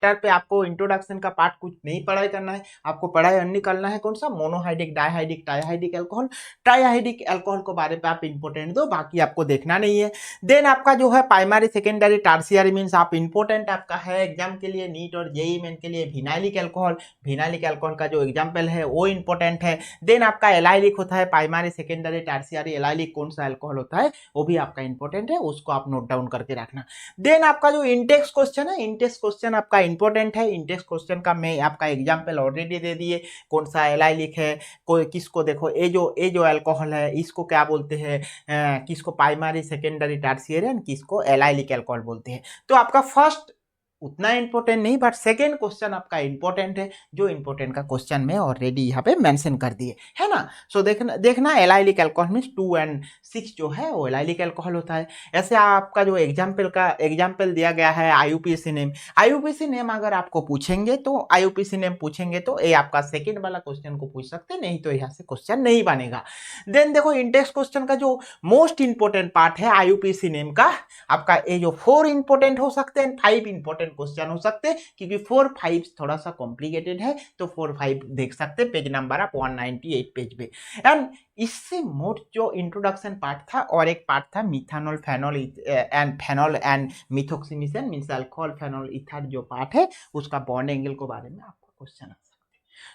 पे आपको इंट्रोडक्शन का पार्ट कुछ नहीं पढ़ाई करना है, आपको पढ़ाई निकालना है कौन सा, monohydric, dihydric, trihydric alcohol. Trihydric alcohol के बारे में आप इंपोर्टेंट दो, बाकी आपको देखना नहीं है। देन आपका जो है प्राइमरी सेकेंडरी टर्शियरी मीन्स आप इंपोर्टेंट आपका है एग्जाम के लिए, नीट और जेईई मेन के लिए विनाइलिक एल्कोहल। विनाइलिक एल्कोहल का जो एग्जाम्पल है वो इंपोर्टेंट है। देन आपका एलाइलिक होता है, प्राइमरी सेकेंडरी टर्शियरी एलाइलिक कौन सा एल्कोहल होता है वो भी आपका इंपोर्टेंट है, उसको आप नोट डाउन करके रखना। देन आपका जो इंटेक्स क्वेश्चन है, इंटेक्स क्वेश्चन आपका इंपोर्टेंट है। इंटेक्स क्वेश्चन का मैं आपका एग्जाम्पल ऑलरेडी दे दिए, कौन सा एलाइलिक है, कोई किसको देखो ये जो अल्कोहल है इसको क्या बोलते हैं, किसको प्राइमरी सेकेंडरी टर्शियरी एंड किसको एलाइलिक अल्कोहल बोलते हैं। तो आपका फर्स्ट उतना इंपॉर्टेंट नहीं, बट सेकेंड क्वेश्चन आपका इंपॉर्टेंट है, जो इंपॉर्टेंट का क्वेश्चन में ऑलरेडी यहाँ पे मेंशन कर दिए है ना। सो देखना एलाइलिक अल्कोहल मीन्स 2 और 6 जो है वो एलाइलिक अल्कोहल होता है। ऐसे आपका जो एग्जाम्पल दिया गया है आईयूपीएसी नेम, आईयूपीएसी नेम अगर आपको पूछेंगे तो आईयूपीएसी नेम पूछेंगे तो ये आपका सेकेंड वाला क्वेश्चन को पूछ सकते, नहीं तो यहाँ से क्वेश्चन नहीं बनेगा। देन देखो इंटेक्स क्वेश्चन का जो मोस्ट इंपोर्टेंट पार्ट है आईयूपीएसी नेम का, आपका ये जो 4 इंपोर्टेंट हो सकते हैं, 5 इंपोर्टेंट क्वेश्चन हो सकते हैं, क्योंकि 4 5 थोड़ा सा कॉम्प्लिकेटेड है, तो 4 5 देख सकते हैं, पेज नंबर आप 198 पेज पे। एंड इससे मोस्ट जो इंट्रोडक्शन पार्ट था और एक पार्ट था methanol phenol and methoxymethane means alcohol phenol ether जो पार्ट है उसका बॉन्ड एंगल के बारे में आपका क्वेश्चन आ सकता है।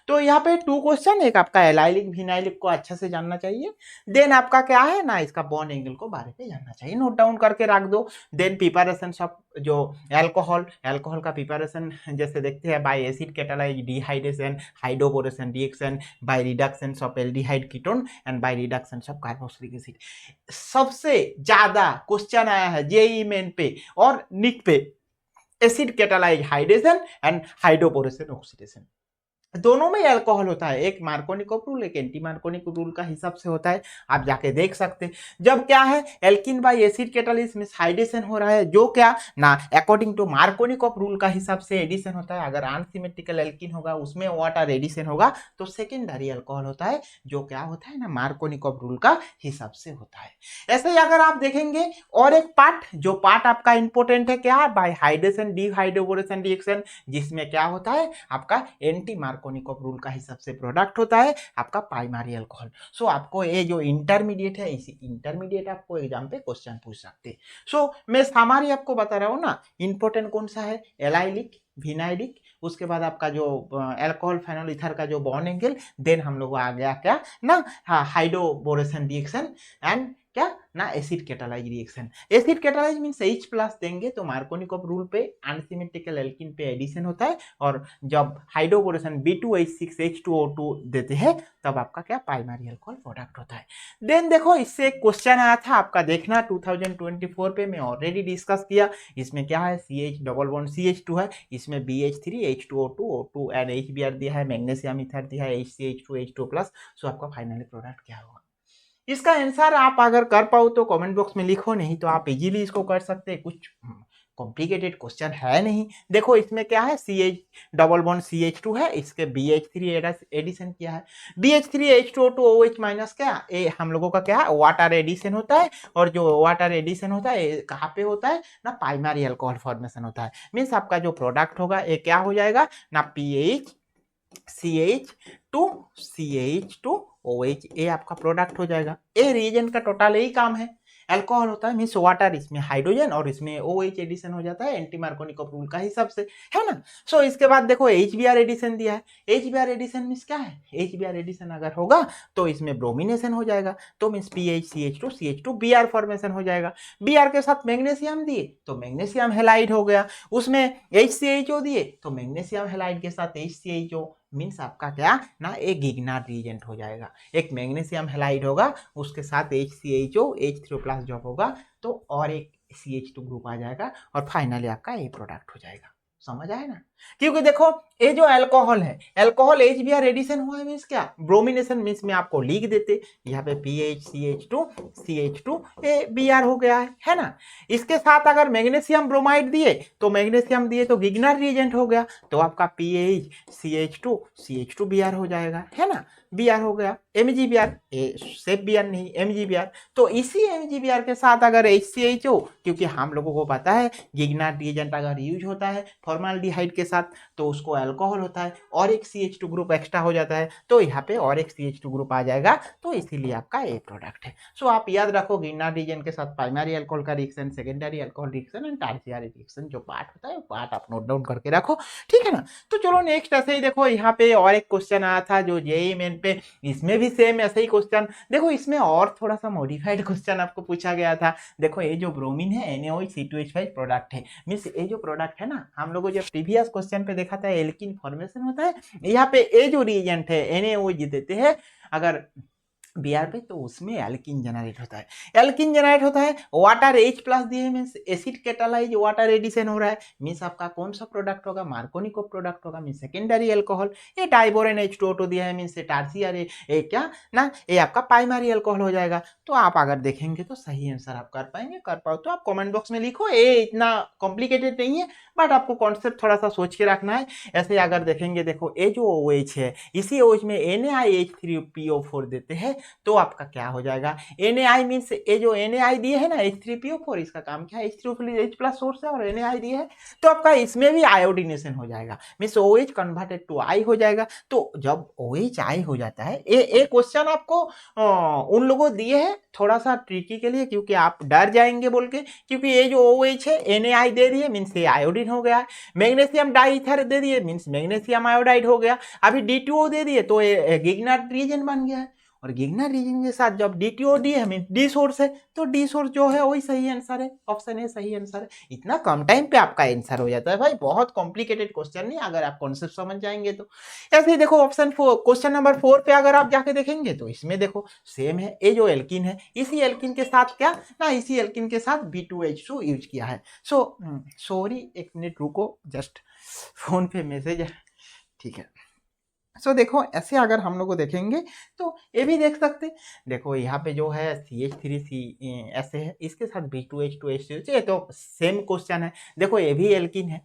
तो यहाँ पे 2 क्वेश्चन, एक आपका एलाइलिक विनाइलिक को अच्छे से जानना चाहिए, देन आपका क्या है ना इसका बॉन्ड एंगल को बारे में जानना चाहिए, नोट डाउन करके रख दो। देन प्रिपरेशन ऑफ जो अल्कोहल का प्रिपरेशन जैसे देखते हैं bye acid catalyse dehydration hydroboration reaction by reduction of aldehyde ketone and by reduction of carboxylic acid. सबसे ज्यादा क्वेश्चन आया है जेईई मेन पे और नीट पे acid catalyse hydration and hydroboration oxidation, दोनों में अल्कोहल होता है, एक मार्कोनिकोव रूल एक एंटी मार्कोनिकोव रूल का हिसाब से होता है, आप जाके देख सकते हैं। जब क्या है एल्किन बाय एसिड कैटालिसिस में हाइड्रेशन हो रहा है, जो क्या ना अकॉर्डिंग टू मार्कोनिकोव रूल का हिसाब से एडिशन होता है, अगर अनसिमेट्रिकल एल्किन होगा उसमें वाटर एडिशन होगा तो सेकेंडरी अल्कोहल होता है, जो क्या होता है ना मार्कोनिकोव रूल का हिसाब से होता है। ऐसे ही अगर आप देखेंगे और एक पार्ट, जो पार्ट आपका इंपोर्टेंट है क्या, बाय हाइड्रेशन डिहाइड्रोबोरेशन रिएक्शन, जिसमें क्या होता है आपका एंटी मार्कोनिकोव रूल का हिसाब से प्रोडक्ट होता है आपका प्राइमरी अल्कोहल। सो आपको ये जो इंटरमीडिएट है, इसी इंटरमीडिएट आपको एग्जाम पे क्वेश्चन पूछ सकते हैं। सो मैं सामारी आपको बता रहा हूँ ना, इंपोर्टेंट कौन सा है, एलाइलिक विनाइलिक, उसके बाद आपका जो अल्कोहल फेनॉल ईथर का जो बॉन्ड एंगल, देन हम लोग आ गया क्या ना हाइड्रोबोरेशन रिएक्शन एंड क्या ना acid catalyse reaction. Acid catalyse means H plus देंगे तो मार्कोनिकोव रूल पे अनसिमेट्रिकल एल्किन पे एडिशन होता है, और जब हाइड्रोबोरेशन B2H6H2O2 देते हैं तब आपका क्या प्राइमरी अल्कोहल प्रोडक्ट होता है। देन देखो इससे एक क्वेश्चन आया था आपका, देखना 2024 पे मैं ऑलरेडी डिस्कस किया, इसमें क्या है CH डबल बॉन्ड CH2 है, इसमें BH3H2O2 एंड HBr दिया है, मैग्नीशियम ईथर दिया है HCH2H2+, सो आपका फाइनली प्रोडक्ट क्या होगा। इसका आंसर आप अगर कर पाओ तो कमेंट बॉक्स में लिखो, नहीं तो आप इजीली इसको कर सकते हैं, कुछ कॉम्प्लिकेटेड क्वेश्चन है नहीं। देखो इसमें क्या है CH डबल बॉन्ड CH2 है, इसके BH3 एडिशन किया है, BH3H2O2OH माइनस क्या ये हम लोगों का क्या है वाटर एडिशन होता है, और जो वाटर एडिशन होता है कहाँ पे होता है ना प्राइमरी अल्कोहल फॉर्मेशन होता है, मीन्स आपका जो प्रोडक्ट होगा ये क्या हो जाएगा ना PH CH2OH, ये आपका प्रोडक्ट हो जाएगा। ये रिएजेंट का टोटल यही काम है, अल्कोहल होता है मीन्स वाटर, इसमें हाइड्रोजन और इसमें OH एडिशन हो जाता है एंटी मार्कोनिकोव रूल का हिसाब से, है ना। सो इसके बाद देखो HBr एडिशन दिया है, HBr एडिशन मीन्स क्या है, HBr एडिशन अगर होगा तो इसमें ब्रोमिनेशन हो जाएगा, तो मीन्स PHCH2CH2 Br फॉर्मेशन हो जाएगा। Br के साथ मैग्नीशियम दिए तो मैग्नीशियम हेलाइड हो गया, उसमें HCHO दिए तो मैग्नीशियम हेलाइड के साथ HCHO मीन्स आपका क्या ना एक गिग्नार्ड रिएजेंट हो जाएगा, एक मैग्नीशियम हेलाइड होगा उसके साथ HCHO H3+ जब होगा तो और एक CH2 ग्रुप आ जाएगा और फाइनली आपका ये प्रोडक्ट हो जाएगा। समझ आए ना, क्योंकि देखो ये जो अल्कोहल है, अल्कोहल HBr एडिशन हुआ है मीन्स क्या, ब्रोमिनेशन मीन्स में आपको लिख देते यहाँ पे PHCH2 ये Br हो गया है ना। इसके साथ अगर मैग्नीशियम ब्रोमाइड दिए तो मैग्नीशियम दिए तो गिगनर रिएजेंट हो गया, तो आपका PHCH2 Br हो जाएगा, है ना, Br हो गया। MgBr सेफ Br नहीं, MgBr, तो इसी MgBr के साथ अगर HCHO, क्योंकि हम लोगों को पता है गिगनर रिएजेंट अगर यूज होता है फॉर्माल्डिहाइड के साथ तो उसको अल्कोहल होता है और एक CH2 ग्रुप एक्स्ट्रा हो जाता है, तो यहाँ पे और एक CH2 ग्रुप आ जाएगा, तो इसीलिए आपका ए प्रोडक्ट है। सो आप याद रखो गिगनर रिएजेंट के साथ प्राइमरी अल्कोहल का reaction, secondary alcohol reaction and tertiary reaction जो पार्ट होता है पार्ट आप नोट डाउन करके रखो, ठीक है ना। तो चलो नेक्स्ट ऐसे ही देखो यहाँ पे और एक क्वेश्चन आया था जो जेईई मेन पे, इसमें भी सेम ऐसे ही क्वेश्चन, देखो इसमें और थोड़ा सा मॉडिफाइड क्वेश्चन आपको पूछा गया था। देखो ये जो ब्रोमीन है NaOH C2H5 प्रोडक्ट है, मीन्स ये जो प्रोडक्ट है ना, हम लोगों जब प्रीवियस क्वेश्चन पे देखा था एल्किन फॉर्मेशन होता है, यहाँ पे ये जो रिएजेंट है NaOH देते हैं अगर Br पे, तो उसमें एल्किन जनरेट होता है, एल्किन जनरेट होता है, वाटर H+ दिए means acid catalyse water addition हो रहा है, मीन्स आपका कौन सा प्रोडक्ट होगा, मार्कोनिकोव प्रोडक्ट होगा, मीन्स सेकेंडरी अल्कोहल। ये डाइबोरेन H2O2 दिया है मीन्स टर्शियरी, ये क्या ना, ये आपका प्राइमरी अल्कोहल हो जाएगा। तो आप अगर देखेंगे तो सही आंसर आप कर पाएंगे, कर पाओ तो आप कमेंट बॉक्स में लिखो, ये इतना कॉम्प्लिकेटेड नहीं है, बट आपको कॉन्सेप्ट थोड़ा सा सोच के रखना है। ऐसे अगर देखेंगे देखो ये जो OH है, इसी OH में NaH3PO4 देते हैं, तो आपका क्या हो जाएगा, Na मीन्स ये जो Na दिए है ना H3PO4, इसका काम क्या है, H3H+ सोर्स है और Na दिए है, तो आपका इसमें भी आयोडीनेशन हो जाएगा, means OH converted to I हो जाएगा। तो जब OH I हो जाता है, ये क्वेश्चन आपको उन लोगों दिए है थोड़ा सा ट्रिकी के लिए, क्योंकि आप डर जाएंगे बोल के, क्योंकि ये जो OH है Na दे दिए मीन्स ये आयोडीन हो गया, मैग्नीशियम डाइईथर दे दिए मीन्स मैग्नीशियम आयोडाइड हो गया, अभी D2O दे दिए तो ये गिगनर रिएजेंट बन गया है, और गिगनर रीजन के साथ जब D2O डी है मीन डी सोर्स है, तो डी सोर्स जो है वही सही आंसर है, ऑप्शन ए सही आंसर है। इतना कम टाइम पे आपका आंसर हो जाता है भाई, बहुत कॉम्प्लिकेटेड क्वेश्चन नहीं, अगर आप कॉन्सेप्ट समझ जाएंगे तो। ऐसे ही देखो ऑप्शन 4 क्वेश्चन नंबर 4 पे अगर आप जाके देखेंगे तो इसमें देखो सेम है, ये जो एल्किन है इसी एल्किन के साथ क्या ना, इसी एल्किन के साथ B2H2 यूज किया है। सॉरी एक मिनट रुको, जस्ट फोन पे मैसेज है, ठीक है। देखो ऐसे अगर हम लोग को देखेंगे तो ये भी देख सकते, देखो यहाँ पे जो है CH3C ऐसे है, इसके साथ B2H2H, ये तो सेम क्वेश्चन है। देखो ये भी एल्किन है,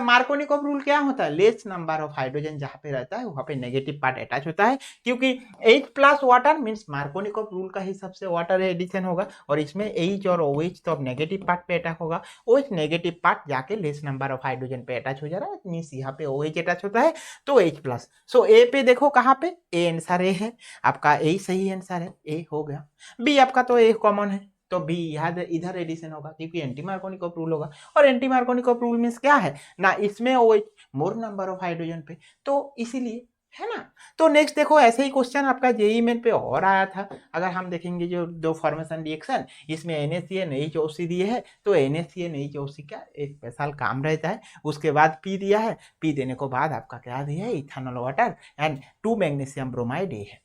मार्कोनिकोव रूल क्या होता है, लेस नंबर ऑफ हाइड्रोजन जहाँ पे रहता है वहाँ पे नेगेटिव पार्ट अटैच होता है, क्योंकि H+ water means Markovnikov rule का हिसाब से वाटर एडिशन होगा, और इसमें H और OH तो अब नेगेटिव पार्ट पे अटैक होगा, OH नेगेटिव पार्ट जाके लेस नंबर ऑफ हाइड्रोजन पे अटैच हो जा रहा है, मीन्स यहाँ पे OH अटैच होता है तो H+। ए पे देखो कहाँ पे, ए आंसर ए है आपका, ए सही आंसर है, ए हो गया। बी आपका तो ए कॉमन है, तो बी यहाँ इधर एडिशन होगा क्योंकि एंटी मार्कोनिकोव रूल होगा, और एंटी मार्कोनिकोव रूल मीन्स क्या है ना, इसमें OH more number of hydrogen पे, तो इसीलिए, है ना। तो नेक्स्ट देखो ऐसे ही क्वेश्चन आपका जेईई मेन पे और आया था, अगर हम देखेंगे जो दो फॉर्मेशन रिएक्शन, इसमें NaCN HOC दिए है, तो NaCN HOC का एक स्पेशल काम रहता है, उसके बाद P दिया है, P देने के बाद आपका क्या दिया है, ethanol water and 2 magnesium bromide है।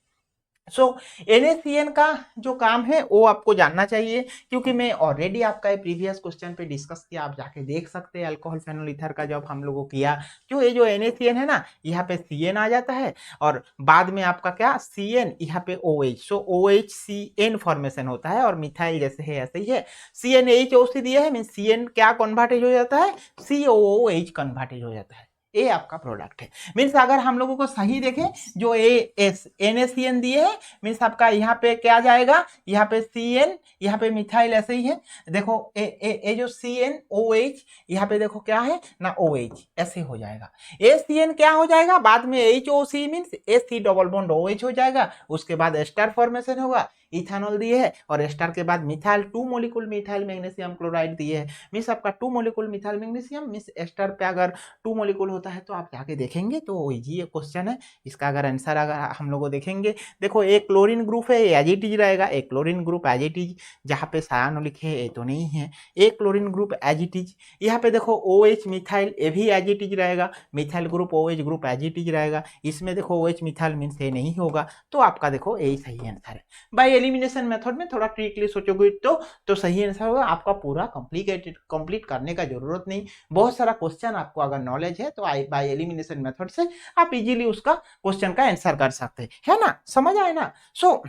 NaCN का जो काम है वो आपको जानना चाहिए, क्योंकि मैं ऑलरेडी आपका प्रीवियस क्वेश्चन पे डिस्कस किया, आप जाके देख सकते हैं अल्कोहल फेनोल ईथर का जब हम लोगों किया, जो ये जो NaCN है ना, यहाँ पे CN आ जाता है और बाद में आपका क्या CN यहाँ पे OH, OHCN फॉर्मेशन होता है, और मिथाइल जैसे है ऐसे ही है, CNHOC दिया है मीन CN क्या कन्वर्टेज हो जाता है, COOH कन्वर्टेज हो जाता है, ये आपका प्रोडक्ट है। मीन्स अगर हम लोगों को सही देखें, जो NaCN दिए है मीन्स आपका यहाँ पे क्या जाएगा, यहाँ पे CN, यहाँ पे मिथाइल ऐसे ही है, देखो ए जो CNOH यहाँ पे देखो क्या है ना OH ऐसे हो जाएगा, ACN क्या हो जाएगा बाद में HOC means AC double bond OH हो जाएगा, उसके बाद एस्टर फॉर्मेशन होगा, इथेनॉल दिए है, और एस्टर के बाद methyl 2 molecule methyl magnesium chloride दिए है, मीन्स आपका 2 molecule methyl magnesium, means ester पे अगर 2 मोलिकुल होता है तो आप जाके देखेंगे तो ये क्वेश्चन है, इसका अगर आंसर अगर हम लोग देखेंगे, देखो एक क्लोरीन ग्रुप है एज इट इज रहेगा, एक chlorine group as it is, जहाँ पे सायानो लिखे है तो नहीं है, एक chlorine group as it is, यहाँ पे देखो OH मिथाइल ये भी एज इट इज रहेगा, methyl group OH group as it is रहेगा, इसमें देखो OH मिथाइल मीन्स ये नहीं होगा, तो आपका देखो यही सही आंसर है। बाय एलिमिनेशन मेथड में थोड़ा ट्रिकली सोचोगे तो सही आंसर होगा, आपका पूरा कंप्लीट करने का जरूरत नहीं, बहुत सारा क्वेश्चन आपको अगर नॉलेज है तो बाय एलिमिनेशन मेथड से आप इजीली उसका क्वेश्चन का आंसर कर सकते हैं, है ना, समझ आए ना। सो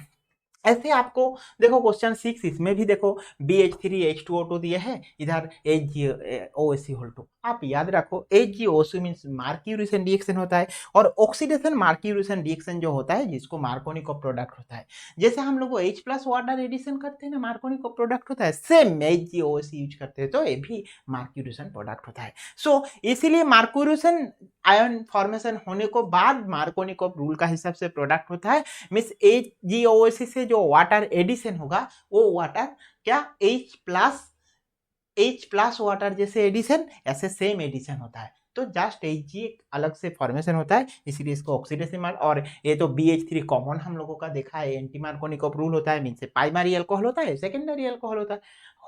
ऐसे आपको देखो क्वेश्चन 6 इसमें भी देखो BH3H2O2 दिए है, इधर HgOSC2। आप याद रखो HgOSC मीन्स मार्क्यूरेशन रिएक्शन होता है, और ऑक्सीडेशन मार्क्यूरेशन रिएक्शन जो होता है जिसको मार्कोनिकॉफ प्रोडक्ट होता है। जैसे हम लोग H प्लस वाटर एडिशन करते हैं ना, मार्कोनिकॉफ प्रोडक्ट होता है, सेम HgOSC यूज करते हैं तो ये भी मार्क्यूरेशन प्रोडक्ट होता है। सो इसीलिए मार्क्यूरेशन आयन फॉर्मेशन होने को बाद मार्कोनिकॉफ रूल का हिसाब से प्रोडक्ट होता है। मीन्स HgOSC से जो वाटर एडिशन होगा वो वाटर क्या H प्लस वाटर जैसे एडिशन, ऐसे सेम एडिशन होता है, तो जस्ट Hg एक अलग से फॉर्मेशन होता है, इसीलिए इसको ऑक्सीडेशन मार्क। और ये तो BH3 कॉमन हम लोगों का देखा है, एंटी मार्कोनिकॉफ रूल होता है, मीन से प्राइमरी अल्कोहल होता है, सेकेंडरी अल्कोहल होता है।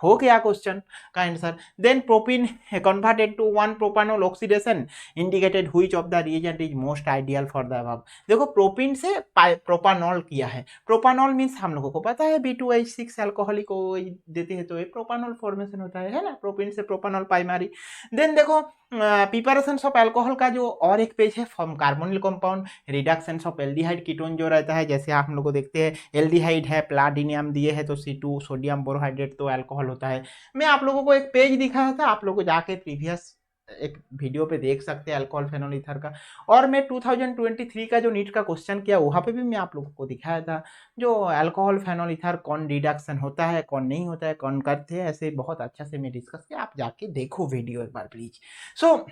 हो गया क्वेश्चन का answer. Then propene converted to 1 propanol oxidation indicated which of the reagent is most ideal for the above. देखो प्रोपीन से प्रोपानॉल किया है, प्रोपानॉल मीन्स हम लोगों को पता है B2H6 अल्कोहलिक को देते हैं, तो ये प्रोपानॉल फॉर्मेशन होता है ना, प्रोपीन से प्रोपानॉल प्राइमरी। देन देखो प्रिपरेशन ऑफ अल्कोहल का जो और एक पेज है, from carbonyl compound reduction of aldehyde ketone जो रहता है, जैसे आप हम लोग को देखते हैं एल्डिहाइड है, प्लाटिनियम दिए है, तो C2 सोडियम बोरोहाइड्रेट तो अल्कोहल होता है। मैं आप लोगों को एक पेज दिखाया था, आप लोगों को जाके प्रीवियस एक वीडियो पे देख सकते हैं अल्कोहल फेनोल ईथर का। और मैं 2023 का जो नीट का क्वेश्चन किया वहाँ पे भी मैं आप लोगों को दिखाया था जो अल्कोहल फेनोल ईथर कौन रिडक्शन होता है, कौन नहीं होता है, कौन करते हैं, ऐसे बहुत अच्छा से मैं डिस्कस किया, आप जाके देखो वीडियो एक बार प्लीज। सो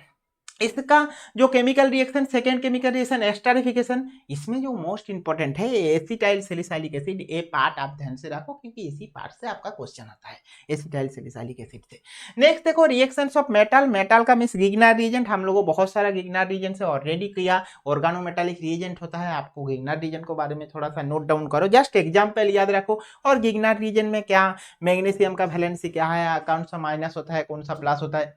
इसका जो chemical reaction, second chemical reaction esterification, इसमें जो मोस्ट इंपॉर्टेंट है एसिटाइल सैलिसाइलिक एसिड, ये पार्ट आप ध्यान से रखो क्योंकि इसी पार्ट से आपका क्वेश्चन आता है, एसिटाइल सैलिसाइलिक एसिड से। नेक्स्ट देखो रिएक्शंस ऑफ मेटल, मेटल का मींस गिग्नार रिएजेंट, हम लोगों बहुत सारा गिग्नार रिएजेंट से ऑलरेडी किया, ऑर्गेनोमेटालिक रिएजेंट होता है, आपको गिग्नार रिएजेंट के बारे में थोड़ा सा नोट डाउन करो, जस्ट एग्जाम्पल याद रखो। और गिग्नार रिएजेंट में क्या मैग्नीशियम का वैलेंसी क्या है, कौन सा माइनस होता है, कौन सा प्लस होता है।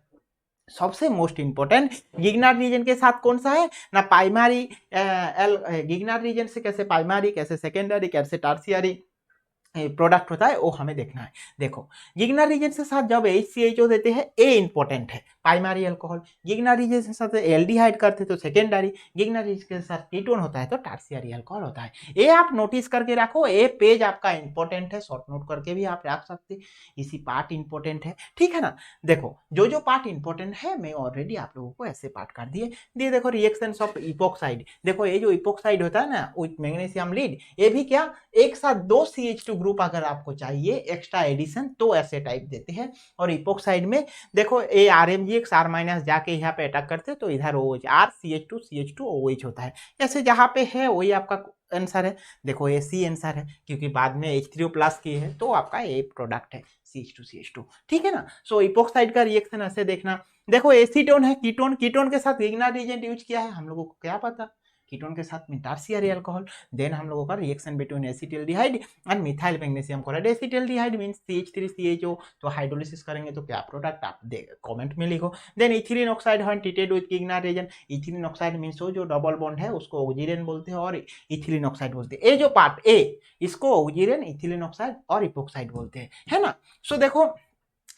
सबसे मोस्ट इंपॉर्टेंट गिग्नार रीजन के साथ कौन सा है ना, प्राइमरी गिग्नार रीजन से कैसे प्राइमरी, कैसे सेकेंडरी, कैसे टर्शियरी प्रोडक्ट होता है वो हमें देखना है। देखो गिग्नार रीजन के साथ जब HCHO देते हैं ए इंपॉर्टेंट है, प्राइमरी अल्कोहल। गिग्नार रीजन के साथ एल्डिहाइड करते तो सेकेंडरी, गिग्नार रीजन के साथ कीटोन होता है तो टर्शियरी अल्कोहल होता है। ये आप नोटिस करके रखो, ये पेज आपका इंपॉर्टेंट है, शॉर्ट नोट करके भी आप रख सकते, इसी पार्ट इंपॉर्टेंट है, ठीक है ना। देखो जो जो पार्ट इंपॉर्टेंट है मैं ऑलरेडी आप लोगों को ऐसे पार्ट कर दिए। देखो रिएक्शन ऑफ इपोक्साइड, देखो ये जो इपोक्साइड होता है ना विथ मैग्नीशियम लीड, ये भी क्या एक साथ 2 CH2 ग्रुप अगर आपको चाहिए एक्स्ट्रा एडिशन तो ऐसे टाइप देते हैं। और इपोक्साइड में देखो ए RMgx R माइनस जाके यहाँ पे अटैक करते हैं तो इधर OH R CH2 CH2 OH होता है, ऐसे जहाँ पे है वही आपका आंसर है। देखो ये सी आंसर है क्योंकि बाद में H3O प्लस की है तो आपका ये प्रोडक्ट है CH2CH2, ठीक है ना। सो इपोक्साइड का रिएक्शन ऐसे देखना। देखो एसीटोन है, कीटोन, कीटोन के साथ गिग्नार रिएजेंट यूज किया है, हम लोगों को क्या पता, कीटोन के साथ में टर्शियरी अल्कोहल। देन हम लोगों का reaction between acetaldehyde and methyl magnesium chloride, acetaldehyde means CH3CHO, तो हाइड्रोलिसिस करेंगे तो क्या प्रोडक्ट आप कमेंट में लिखो। Then ethylene oxide when treated with Grignard reagent, ethylene oxide means वो जो डबल बॉन्ड है उसको ऑक्सीजन बोलते हैं और इथिलीन ऑक्साइड बोलते हैं। ये जो पार्ट ए इसको ऑक्सीजन, इथिलीन ऑक्साइड और इपोक्साइड बोलते हैं, है ना। सो देखो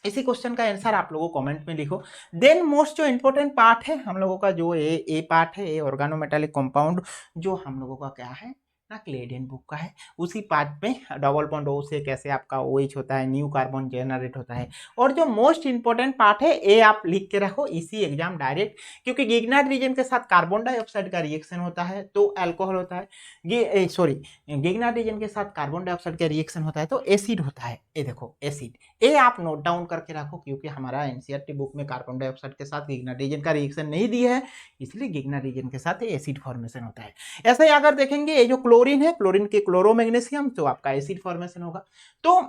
इसी क्वेश्चन का आंसर आप लोगों को कमेंट में लिखो। देन मोस्ट जो इंपॉर्टेंट पार्ट है हम लोगों का जो ए पार्ट है, ए ऑर्गेनोमेटालिक कंपाउंड, जो हम लोगों का क्या है ना क्लेडेन बुक का है, उसी पार्ट में डबल बॉन्ड O से कैसे आपका OH होता है, न्यू कार्बन जनरेट होता है। और जो मोस्ट इंपॉर्टेंट पार्ट है ए आप लिख के रखो इसी एग्जाम डायरेक्ट, क्योंकि गिग्नार रीजन के साथ कार्बन डाइऑक्साइड का रिएक्शन होता है तो अल्कोहल होता है, गिग्नार रीजन के साथ कार्बन डाइऑक्साइड का रिएक्शन होता है तो एसिड होता है। ये देखो एसिड, ये आप नोट डाउन करके रखो क्योंकि हमारा NCERT बुक में कार्बन डाइऑक्साइड के साथ गिग्नार रीजन का रिएक्शन नहीं दिया है, इसलिए गिग्नार रीजन के साथ एसिड फॉर्मेशन होता है। ऐसे ही अगर देखेंगे ये जो क्लोरीन है, क्लोरीन के क्लोरोमैग्नीशियम, तो आपका एसिड फॉर्मेशन होगा। तो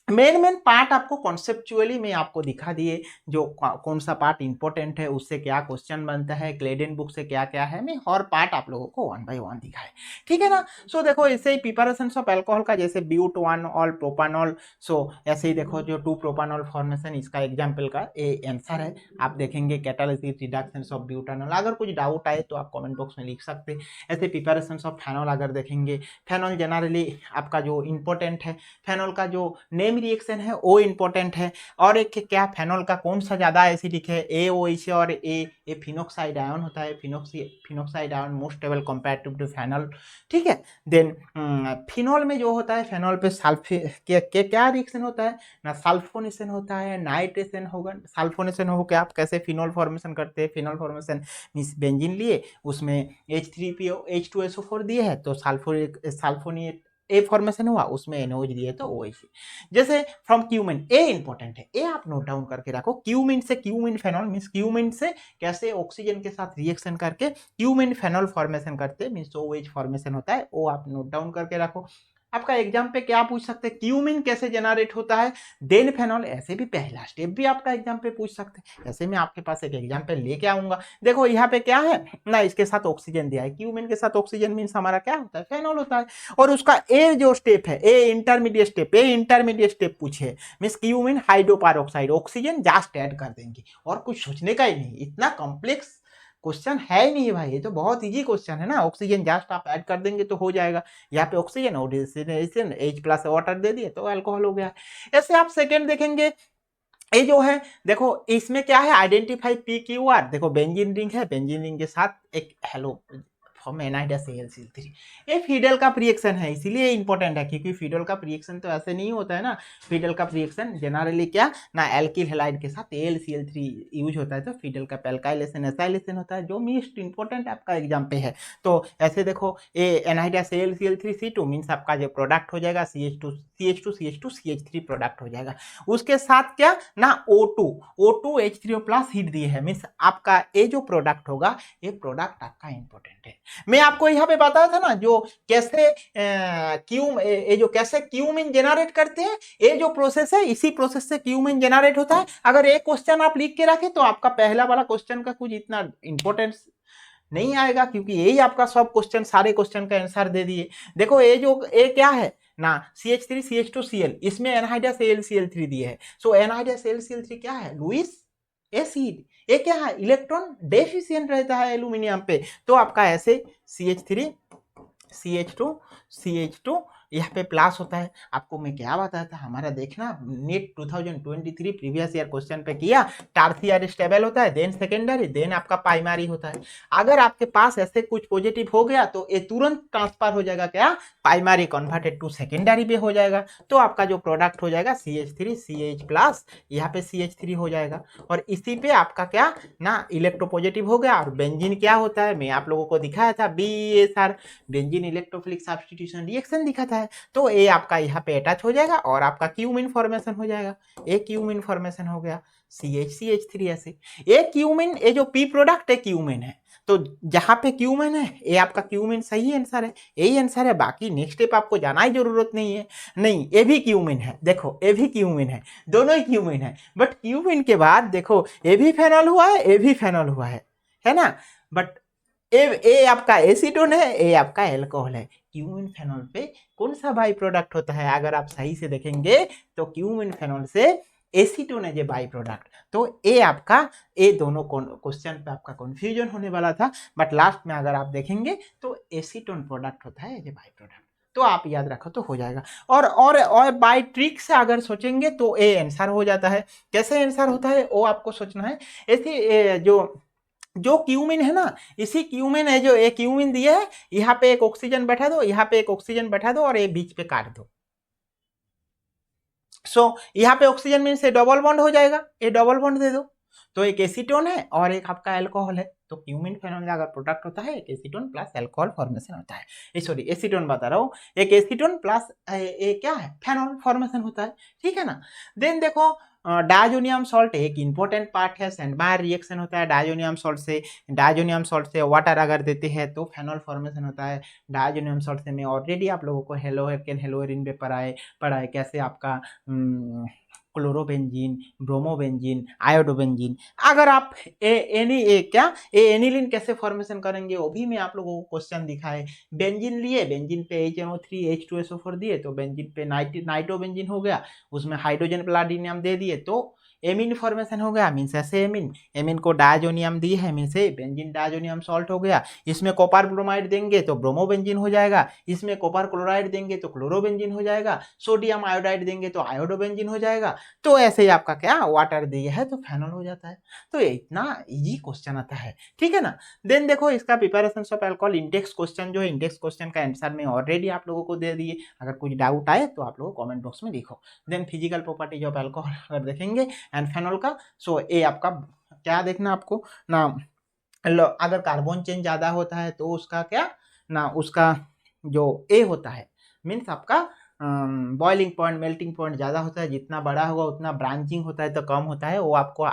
मेन पार्ट आपको कॉन्सेप्चुअली मैं आपको दिखा दिए, जो कौन सा पार्ट इंपॉर्टेंट है, उससे क्या क्वेश्चन बनता है, क्लेडेन बुक से क्या क्या है, मैं हर पार्ट आप लोगों को 1 बाय 1 दिखाए, ठीक है ना। सो देखो ऐसे ही प्रिपरेशन ऑफ अल्कोहल का, जैसे ब्यूट 1 ऑल प्रोपानॉल, सो ऐसे ही देखो जो 2 प्रोपानॉल फॉर्मेशन, इसका एग्जाम्पल का ये आंसर है। आप देखेंगे कैटालिसिस रिडक्शन ऑफ ब्यूटानॉल, अगर कुछ डाउट आए तो आप कमेंट बॉक्स में लिख सकते। ऐसे प्रिपरेशन ऑफ फेनॉल अगर देखेंगे, फेनॉल जनरली आपका जो इंपॉर्टेंट है, फेनॉल का जो नेम सेम रिएक्शन है, ओ इंपॉर्टेंट है। और एक क्या, फेनॉल का कौन सा ज़्यादा एसिडिक है, ए ओ से, और ए फिनोक्साइड आयन होता है, phenoxide ion most stable comparative to phenol, ठीक है। देन फिनॉल में जो होता है, फेनॉल पे क्या रिएक्शन होता है ना, सल्फोनेशन होता है, नाइट्रेशन होगा, सल्फोनेशन हो के आप कैसे फिनॉल फॉर्मेशन करते हैं, फिनॉल फॉर्मेशन मीन्स बेंजीन लिए, उसमें H3PO H2SO4 दिए है तो सल्फोनेट ए फॉर्मेशन हुआ, उसमें NOH दिए तो OH। जैसे फ्रॉम क्यूमिन, ए इंपॉर्टेंट है, ए आप नोट डाउन करके रखो। क्यूमिन से क्यूमिन फेनॉल मीन्स क्यूमिन से कैसे ऑक्सीजन के साथ रिएक्शन करके क्यूमिन फेनॉल फॉर्मेशन करते हैं, मीन्स OH फॉर्मेशन होता है, वो आप नोट डाउन करके रखो। आपका एग्जाम पे क्या पूछ सकते हैं, क्यूमिन कैसे जनरेट होता है, देन फेनॉल, ऐसे भी पहला स्टेप भी आपका एग्जाम पे पूछ सकते हैं। ऐसे में आपके पास एक एग्जाम्पल लेके आऊंगा। देखो यहाँ पे क्या है ना, इसके साथ ऑक्सीजन दिया है, क्यूमिन के साथ ऑक्सीजन मीन्स हमारा क्या होता है, फेनॉल होता है। और उसका ए जो स्टेप है, ए इंटरमीडिएट स्टेप पूछे, means cumene hydroperoxide, oxygen just add कर देंगे, और कुछ सोचने का ही नहीं, इतना कॉम्प्लेक्स क्वेश्चन है ही नहीं भाई, ये तो बहुत इजी क्वेश्चन है ना, ऑक्सीजन जस्ट आप ऐड कर देंगे तो हो जाएगा। यहाँ पे ऑक्सीजन और H प्लस वाटर दे दिए तो अल्कोहल हो गया। ऐसे आप सेकेंड देखेंगे, ये जो है देखो, इसमें क्या है, आइडेंटिफाई PQR, देखो बेंजीन रिंग है, बेंजीन रिंग के साथ एक हेलो फॉर्म NiHCl3, ये फिडेल का रिएक्शन है, इसीलिए इंपॉर्टेंट है, क्योंकि फिडेल का रिएक्शन तो ऐसे नहीं होता है ना, फिडेल का रिएक्शन जनरली क्या ना, एल्किल हैलाइड के साथ AlCl3 यूज होता है, तो फिडेल का एल्काइलेशन एसाइलेशन होता है, जो मोस्ट इंपॉर्टेंट आपका एग्जाम पे है। तो ऐसे देखो, ये NiHCl3 मीन्स आपका जो प्रोडक्ट हो जाएगा CH2CH3 प्रोडक्ट हो जाएगा। उसके साथ क्या ना, O2 H3O प्लस हीट दिए है, मीन्स आपका ये जो प्रोडक्ट होगा, ये प्रोडक्ट आपका इंपॉर्टेंट है। मैं आपको यहाँ पे बताया था ना, जो कैसे कैसे क्यूमिन जनरेट करते हैं, ये जो प्रोसेस है, इसी प्रोसेस से क्यूमिन जनरेट होता है। अगर एक क्वेश्चन आप लिख के रखें तो आपका पहला वाला क्वेश्चन का कुछ इतना इंपॉर्टेंस नहीं आएगा, क्योंकि यही आपका सब क्वेश्चन, सारे क्वेश्चन का आंसर दे दिए। देखो ये क्या है ना, CH3 CH2Cl, इसमें NiHCl3 दिए है, सो NiHCl3 क्या है, लुईस एसिड, ये क्या है, इलेक्ट्रॉन डेफिशिएंट रहता है एल्यूमिनियम पे, तो आपका ऐसे CH3 CH2 यहाँ पे प्लस होता है। आपको मैं क्या बताया था, हमारा देखना नेट 2023 प्रीवियस ईयर क्वेश्चन पे किया, टर्शियरी स्टेबल होता है, देन सेकेंडरी, देन आपका प्राइमरी होता है। अगर आपके पास ऐसे कुछ पॉजिटिव हो गया तो ये तुरंत ट्रांसफर हो जाएगा, क्या, प्राइमरी कन्वर्टेड टू सेकेंडरी पे हो जाएगा, तो आपका जो प्रोडक्ट हो जाएगा CH3 CH प्लस, यहाँ पे CH3 हो जाएगा, और इसी पे आपका क्या ना, इलेक्ट्रोपॉजिटिव हो गया। और बेंजीन क्या होता है, मैं आप लोगों को दिखाया था, BESR, benzene electrophilic substitution reaction दिखाता है, तो ये आपका यहाँ पे अटैच हो जाएगा और आपका क्यूमिन फॉर्मेशन हो जाएगा, एक क्यूमिन फॉर्मेशन हो गया, CH3 ऐसे। ये क्यूमिन, ये जो पी प्रोडक्ट है क्यूमिन है, तो जहां पे क्यूमिन है ये आपका क्यूमिन सही आंसर है, यही आंसर है, बाकी नेक्स्ट स्टेप आपको जाना ही जरूरत नहीं है। नहीं, ये भी क्यूमिन है, देखो ये भी क्यूमिन है, दोनों ही क्यूमिन है, बट क्यूमिन के बाद देखो ये भी फेनॉल हुआ है, ये भी फेनॉल हुआ है ना, बट ए आपका एसीटोन है, ए आपका एल्कोहल है। क्यूमिन फेनॉल पे कौन सा बाई प्रोडक्ट होता है, अगर आप सही से देखेंगे तो क्यूमिन फेनॉल से एसीटोन है जो बाई प्रोडक्ट, तो ए आपका, ए दोनों क्वेश्चन पे आपका कंफ्यूजन होने वाला था, बट लास्ट में अगर आप देखेंगे तो एसीटोन प्रोडक्ट होता है जो बाई प्रोडक्ट, तो आप याद रखो तो हो जाएगा। और बाय ट्रिक से अगर सोचेंगे तो ए आंसर हो जाता है। कैसे आंसर होता है वो आपको सोचना है। ऐसे जो क्यूमिन है ना, इसी क्यूमिन है, जो एक क्यूमिन दिया है, यहाँ पे एक ऑक्सीजन बैठा दो, यहाँ पे एक ऑक्सीजन बैठा दो, और ये बीच पे काट दो। सो यहाँ पे ऑक्सीजन मीन से डबल बॉन्ड हो जाएगा, ये डबल बॉन्ड दे दो, तो एक एसीटोन है और एक आपका एल्कोहल है, तो क्यूमिन फेनॉल अगर प्रोडक्ट होता है, एक एसीटोन प्लस एल्कोहल फॉर्मेशन होता है, सॉरी एसीटोन बता रहा हूँ, एक एसीटोन प्लस क्या है, फेनॉल फॉर्मेशन होता है, ठीक है ना। देन देखो, डायजोनियम सॉल्ट एक इंपॉर्टेंट पार्ट है, सेंडमायर रिएक्शन होता है डायजोनियम सॉल्ट से वाटर अगर देते हैं तो फेनॉल फॉर्मेशन होता है। डायजोनियम सॉल्ट से मैं ऑलरेडी आप लोगों को हेलोएरिन पे पढ़ा है कैसे आपका क्लोरोबेंजीन, ब्रोमोबेंजीन, आयोडोबेंजीन। अगर आप एनिलीन कैसे फॉर्मेशन करेंगे वो भी मैं आप लोगों को क्वेश्चन दिखाए। बेंजीन लिए, बेंजीन पे HNO3 H2SO4 दिए, तो बेंजीन पे नाइट्रोबेंजीन हो गया, उसमें हाइड्रोजन प्लाटिनियम दे दिए, तो एमीन फॉर्मेशन हो गया, मीन्स ऐसे एमीन, एमीन को डायजोनियम दी है, मीन्स बेंजीन डायजोनियम सॉल्ट हो गया। इसमें कॉपर ब्रोमाइड देंगे तो ब्रोमोबेंजीन हो जाएगा, इसमें कॉपर क्लोराइड देंगे तो क्लोरोबेंजीन हो जाएगा, सोडियम आयोडाइड देंगे तो आयोडोबेंजीन हो जाएगा। तो ऐसे ही आपका क्या वाटर दिया है तो फेनॉल हो जाता है। तो ये इतना इजी क्वेश्चन आता है, ठीक है ना। देन देखो इसका preparation of alcohol index question जो है, इंडेक्स क्वेश्चन का आंसर में ऑलरेडी आप लोगों को दे दिए। अगर कुछ डाउट आए तो आप लोगों को कमेंट बॉक्स में लिखो। Then physical properties of alcohol अगर देखेंगे एंड फेनॉल का, सो ये आपका क्या देखना आपको ना, अगर कार्बन चेन ज्यादा होता है तो उसका क्या ना, उसका जो ए होता है मीन्स आपका बॉइलिंग पॉइंट, मेल्टिंग पॉइंट ज़्यादा होता है, जितना बड़ा होगा उतना ब्रांचिंग होता है तो कम होता है, वो आपको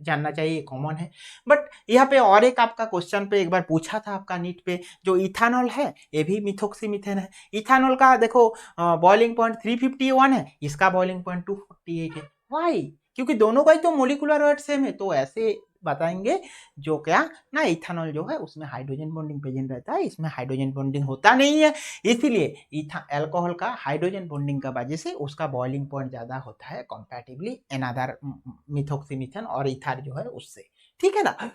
जानना चाहिए, कॉमन है। बट यहाँ पे और एक आपका क्वेश्चन पे एक बार पूछा था आपका नीट पे, जो इथानॉल है ये भी मिथोक्सीमीथेन है। इथानॉल का देखो बॉइलिंग पॉइंट 351 है, इसका बॉइलिंग पॉइंट 248 है। वाई? क्योंकि दोनों का ही तो मोलिकुलर वेट सेम है, तो ऐसे बताएंगे जो क्या ना, इथानॉल जो है उसमें हाइड्रोजन बॉन्डिंग प्रेजेंट रहता है, इसमें हाइड्रोजन बॉन्डिंग होता नहीं है, इसीलिए अल्कोहल का हाइड्रोजन बॉन्डिंग का वजह से उसका बॉइलिंग पॉइंट ज्यादा होता है कंपैरेटिवली अनदर मिथोक्सीमीथेन और इथार जो है उससे, ठीक है ना।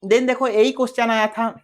देन देखो यही क्वेश्चन आया था,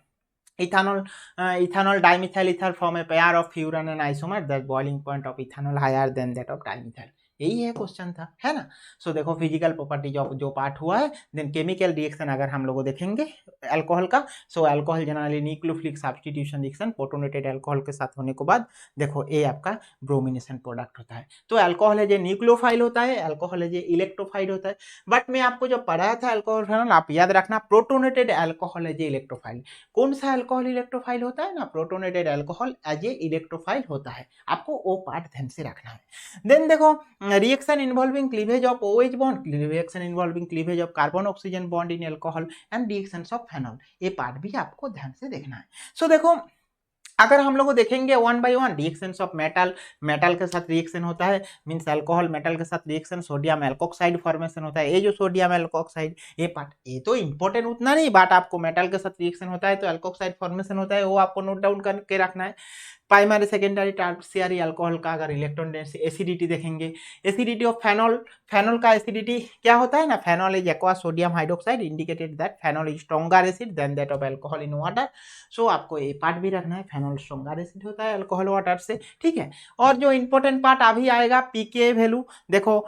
ethanol dimethyl ether form a pair of furan and isomer, the boiling point of ethanol higher than that of dimethyl, यही है क्वेश्चन था, है ना। सो देखो फिजिकल प्रॉपर्टी जो पार्ट हुआ है। देन केमिकल रिएक्शन अगर हम लोग देखेंगे अल्कोहल का, so alcohol generally nucleophilic substitution reaction protonated alcohol के साथ होने के बाद देखो ये आपका ब्रोमिनेशन प्रोडक्ट होता है। तो अल्कोहल है जो न्यूक्लियोफाइल होता है, अल्कोहल है जो इलेक्ट्रोफाइल होता है। बट मैं आपको जो पढ़ाया था अल्कोहल फेनॉल, आप याद रखना प्रोटोनेटेड अल्कोहल है जो इलेक्ट्रोफाइल। कौन सा अल्कोहल इलेक्ट्रोफाइल होता है ना, protonated alcohol as a electrophile होता है, आपको वो पार्ट ध्यान से रखना है। देन देखो reaction involving cleavage of OH bond, reaction involving cleavage of carbon oxygen bond in alcohol and reactions of phenol, ये पार्ट भी आपको ध्यान से देखना है। सो देखो अगर हम लोग देखेंगे one by one, reactions of metal, metal के साथ रिएक्शन होता है, मींस अल्कोहल मेटल के साथ रिएक्शन, सोडियम एल्कोक्साइड फॉर्मेशन होता है, ये जो सोडियम एल्कोक्साइड ये पार्ट, ये तो इंपॉर्टेंट उतना नहीं, बट आपको मेटल के साथ रिएक्शन होता है तो एल्कोक्साइड फॉर्मेशन होता है, वो आपको नोट डाउन करके रखना है। प्राइमरी सेकेंडरी टर्शियरी अल्कोहल का अगर इलेक्ट्रॉन एसिडिटी देखेंगे, एसिडिटी ऑफ फेनॉल, फेनॉल का एसिडिटी क्या होता है ना, phenol is aqua sodium hydroxide, indicated that phenol is stronger acid than that of alcohol in water. So आपको ये पार्ट भी रखना है, फेनॉल स्ट्रॉन्गर एसिड होता है अल्कोहल वाटर से, ठीक है। और जो इंपॉर्टेंट पार्ट अभी आएगा पीके वैल्यू, देखो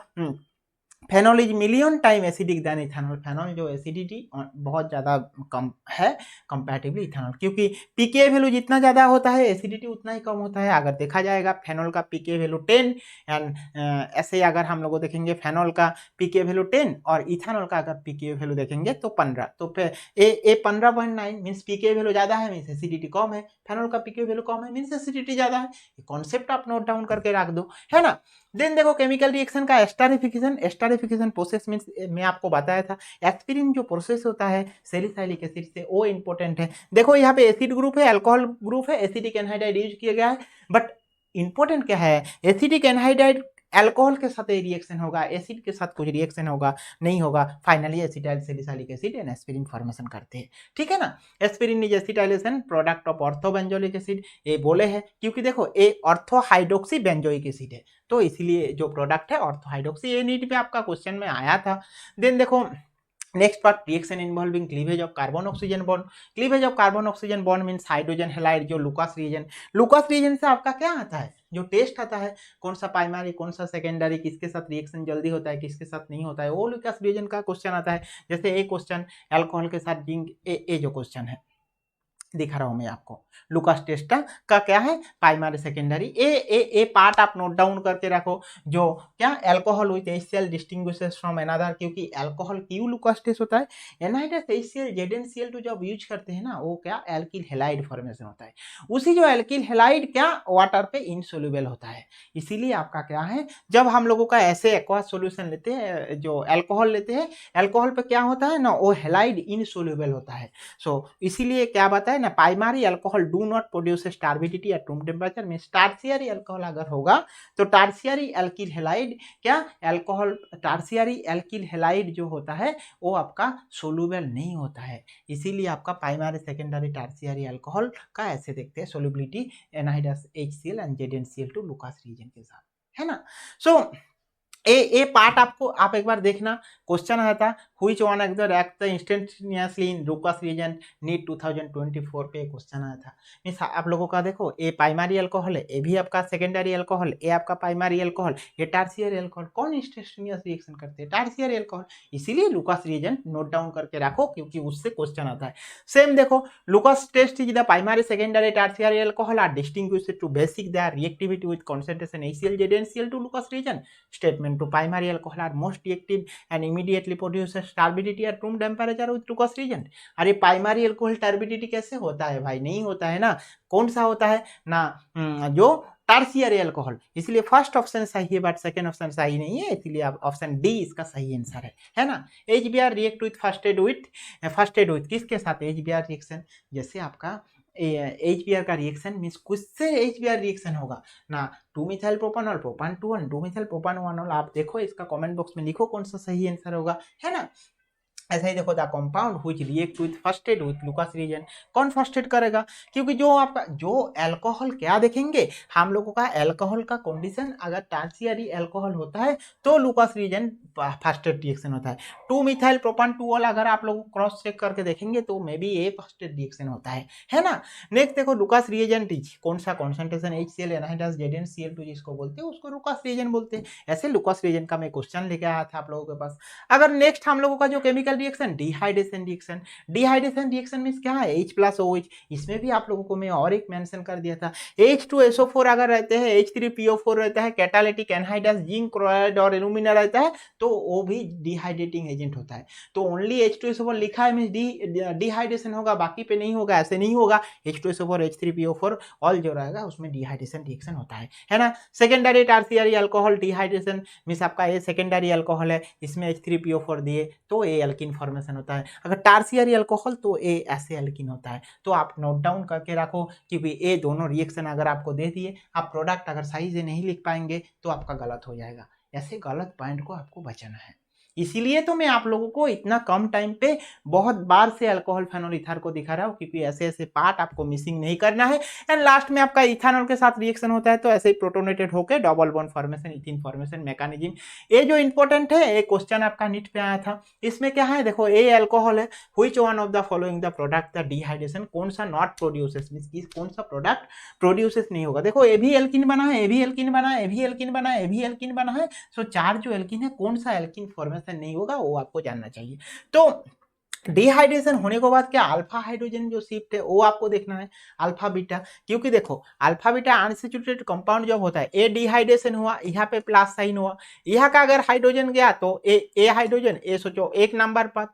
phenol is million time acidic then ethanol, phenol जो एसिडिटी बहुत ज़्यादा कम है कंपैरेटिवली इथेनॉल, क्योंकि पीके वैल्यू जितना ज़्यादा होता है एसिडिटी उतना ही कम होता है। अगर देखा जाएगा फेनॉल का पीके वैल्यू 10 एंड ऐसे अगर हम लोग देखेंगे फेनॉल का पीके वैल्यू 10 और इथेनॉल का अगर पीके वैल्यू देखेंगे तो 15, तो फिर ए 15.9 मीन्स पीके वैल्यू ज़्यादा है मीन्स एसिडिटी कम है, फेनॉल का पीके वैल्यू कम है मीन्स एसिडिटी ज़्यादा है। ये कॉन्सेप्ट आप नोट डाउन करके रख दो, है ना। देन देखो केमिकल रिएक्शन का एस्टरिफिकेशन, एस्टरिफिकेशन प्रोसेस मींस मैं आपको बताया था एस्पिरिन जो प्रोसेस होता है सैलिसाइलिक एसिड से, वो इंपॉर्टेंट है। देखो यहाँ पे एसिड ग्रुप है, अल्कोहल ग्रुप है, एसिडिक एनहाइड्राइड यूज किया गया है, बट इंपॉर्टेंट क्या है, एसिडिक एनहाइड्राइड अल्कोहल के साथ रिएक्शन होगा, एसिड के साथ कुछ रिएक्शन होगा नहीं होगा, finally acetyl salicylic acid and aspirin formation करते हैं, ठीक है ना। Aspirin is acetylation product of orthobenzoic acid, ये बोले हैं क्योंकि देखो ये ऑर्थो हाइड्रोक्सी बेंजोइक एसिड है, तो इसलिए जो प्रोडक्ट है ऑर्थो हाइड्रोक्सी, ये नीट पे आपका क्वेश्चन में आया था। देन देखो next part reaction involving cleavage of carbon oxygen bond, cleavage of carbon oxygen bond means hydrogen halide जो लुकास रीजन, लुकास रीजन से आपका क्या आता है, जो टेस्ट आता है कौन सा प्राइमरी कौन सा सेकेंडरी, किसके साथ रिएक्शन जल्दी होता है किसके साथ नहीं होता है, वो लुकास रीजन का क्वेश्चन आता है। जैसे एक क्वेश्चन अल्कोहल के साथ जिंक, ए जो क्वेश्चन है दिखा रहा हूं मैं आपको, लुकास टेस्टा का क्या है प्राइमरी सेकेंडरी, ए पार्ट आप नोट डाउन करके रखो, जो क्या alcohol with HCl distinguishes from another, क्योंकि अल्कोहल क्यों लुकास टेस्ट होता है, एनहाइड्रस HCl ZnCl2 जब यूज करते हैं ना वो क्या एल्किल हैलाइड फॉर्मेशन होता है, उसी जो एल्किल हैलाइड क्या वाटर पे इनसोल्यूबल होता है, इसीलिए आपका क्या है जब हम लोगों का ऐसे एक्वास सॉल्यूशन लेते हैं जो अल्कोहल लेते हैं, अल्कोहल पे क्या होता है ना वो हैलाइड इनसोल्यूबल होता है। सो इसीलिए क्या बताए ना, primary alcohol do not produce turbidity at room temperature, means tertiary alcohol अगर होगा तो टर्शियरी एल्किल हैलाइड क्या अल्कोहल, टर्शियरी एल्किल हैलाइड जो होता है वो आपका सोल्यूबल नहीं होता है, इसीलिए आपका प्राइमरी सेकेंडरी टर्शियरी अल्कोहल का ऐसे देखते हैं solubility anhydrous HCl and ZnCl2 Lucas reagent के साथ, है ना। सो ए पार्ट आपको आप एक बार देखना, क्वेश्चन आया था which one of the react instantaneously in Lucas reagent NEET 2024 पे क्वेश्चन आया था। मींस आप लोगों का देखो ए प्राइमरी अल्कोहल है, ए भी आपका सेकेंडरी अल्कोहल, ए आपका प्राइमरी अल्कोहल, ये टर्शियरी अल्कोहल। कौन इंस्टेंटेनियस रिएक्शन करते हैं? Tertiary alcohol. इसीलिए लुकास रीजन नोट डाउन करके रखो क्योंकि उससे क्वेश्चन आता है। सेम देखो, Lucas test is the primary secondary tertiary alcohol are distinguished to basic their reactivity with concentration HCl ZnCl to Lucas region. Statement to primary alcohol are most reactive and immediately produces turbidity at room temperature with Lucas region. अरे primary alcohol turbidity कैसे होता है भाई? नहीं होता है ना। कौन सा होता है ना? जो टर्शियरी अल्कोहल। इसलिए फर्स्ट ऑप्शन सही है बट सेकंड ऑप्शन सही नहीं है, इसलिए आप ऑप्शन डी इसका सही आंसर है ना। HBr react with fastest with किसके साथ HBr रिएक्शन? जैसे आपका HBr का रिएक्शन मीन्स किससे HBr रिएक्शन होगा ना? 2-मिथाइल प्रोपानॉल, प्रोपान 2-1, 2-मिथाइल प्रोपानॉल। आप देखो इसका कमेंट बॉक्स में लिखो कौन सा सही आंसर होगा, है ना। ऐसा ही देखो, the compound which react with fastest with Lucas reagent. कौन फर्स्ट एड करेगा? क्योंकि जो आपका जो अल्कोहल क्या देखेंगे हम लोगों का, अल्कोहल का कंडीशन अगर टर्शियरी अल्कोहल होता है तो Lucas reagent fastest reaction होता है। 2-मिथाइल प्रोपान 2-ऑल अगर आप लोग क्रॉस चेक करके देखेंगे तो may be A first aid reaction होता है ना। नेक्स्ट देखो, लुकास रिएजेंट इज कौन सा कॉन्सेंट्रेशन HCl एनहाइड्रस ZnCl2 जिसको बोलते हैं उसको लुकास रिएजेंट बोलते हैं। ऐसे लुकास रिएजेंट का मैं क्वेश्चन लेके आया था आप लोगों के पास। अगर नेक्स्ट हम लोगों का जो chemical reaction dehydration reaction, dehydration reaction means क्या है? H+OH। इसमें भी आप लोगों को मैं और एक मेंशन कर दिया था, H2SO4 अगर रहते हैं, H3PO4 रहता है, कैटालिटिक एनहाइड्रस जिंक क्लोराइड और एल्यूमिना रहता है तो वो भी डिहाइड्रेटिंग एजेंट होता है। तो ओनली H2SO4 लिखा है मींस डिहाइड्रेशन होगा, बाकी पे नहीं होगा, ऐसे नहीं होगा। H2SO4 H3PO4 ऑल जो रहेगा उसमें डिहाइड्रेशन रिएक्शन होता है ना। Secondary tertiary alcohol dehydration means आपका ये सेकेंडरी अल्कोहल है, इसमें H3PO4 दिए तो ए एल्किन फॉर्मेशन होता है। अगर टर्शियरी अल्कोहल तो ए ऐसे एल्किन होता है। तो आप नोट डाउन करके रखो क्योंकि ये दोनों रिएक्शन अगर आपको दे दिए, आप प्रोडक्ट अगर सही से नहीं लिख पाएंगे तो आपका गलत हो जाएगा। ऐसे गलत पॉइंट को आपको बचाना है। इसीलिए तो मैं आप लोगों को इतना कम टाइम पे बहुत बार से अल्कोहल फेनोल ईथर को दिखा रहा हूँ क्योंकि ऐसे ऐसे पार्ट आपको मिसिंग नहीं करना है। एंड लास्ट में आपका इथेनॉल के साथ रिएक्शन होता है तो ऐसे ही प्रोटोनेटेड होकर double bond formation, इथिन formation mechanism. ये जो इंपॉर्टेंट है, एक क्वेश्चन आपका नीट पे आया था। इसमें क्या है देखो, ए अल्कोहल है, which one of the following the product the dehydration, कौन सा नॉट प्रोड्यूसेस मींस कौन सा प्रोडक्ट प्रोड्यूसेस नहीं होगा। देखो ए भी एल्किन बना है, ए भी एल्किन बना है, ए भी एल्किन बना है, ए भी एल्किन बना है। सो चार जो एल्किन है, कौन सा एल्किन फॉर्मेशन नहीं होगा वो आपको जानना चाहिए। तो डिहाइड्रेशन होने के बाद क्या अल्फा हाइड्रोजन जो शिफ्ट है वो आपको देखना है, अल्फा बीटा। क्योंकि देखो अल्फा बीटा अनसैचुरेटेड कंपाउंड जब होता है, ए डिहाइड्रेशन हुआ, यहाँ पे प्लस साइन हुआ, यहाँ का अगर हाइड्रोजन गया तो ए हाइड्रोजन, ए सोचो 1 नंबर पर,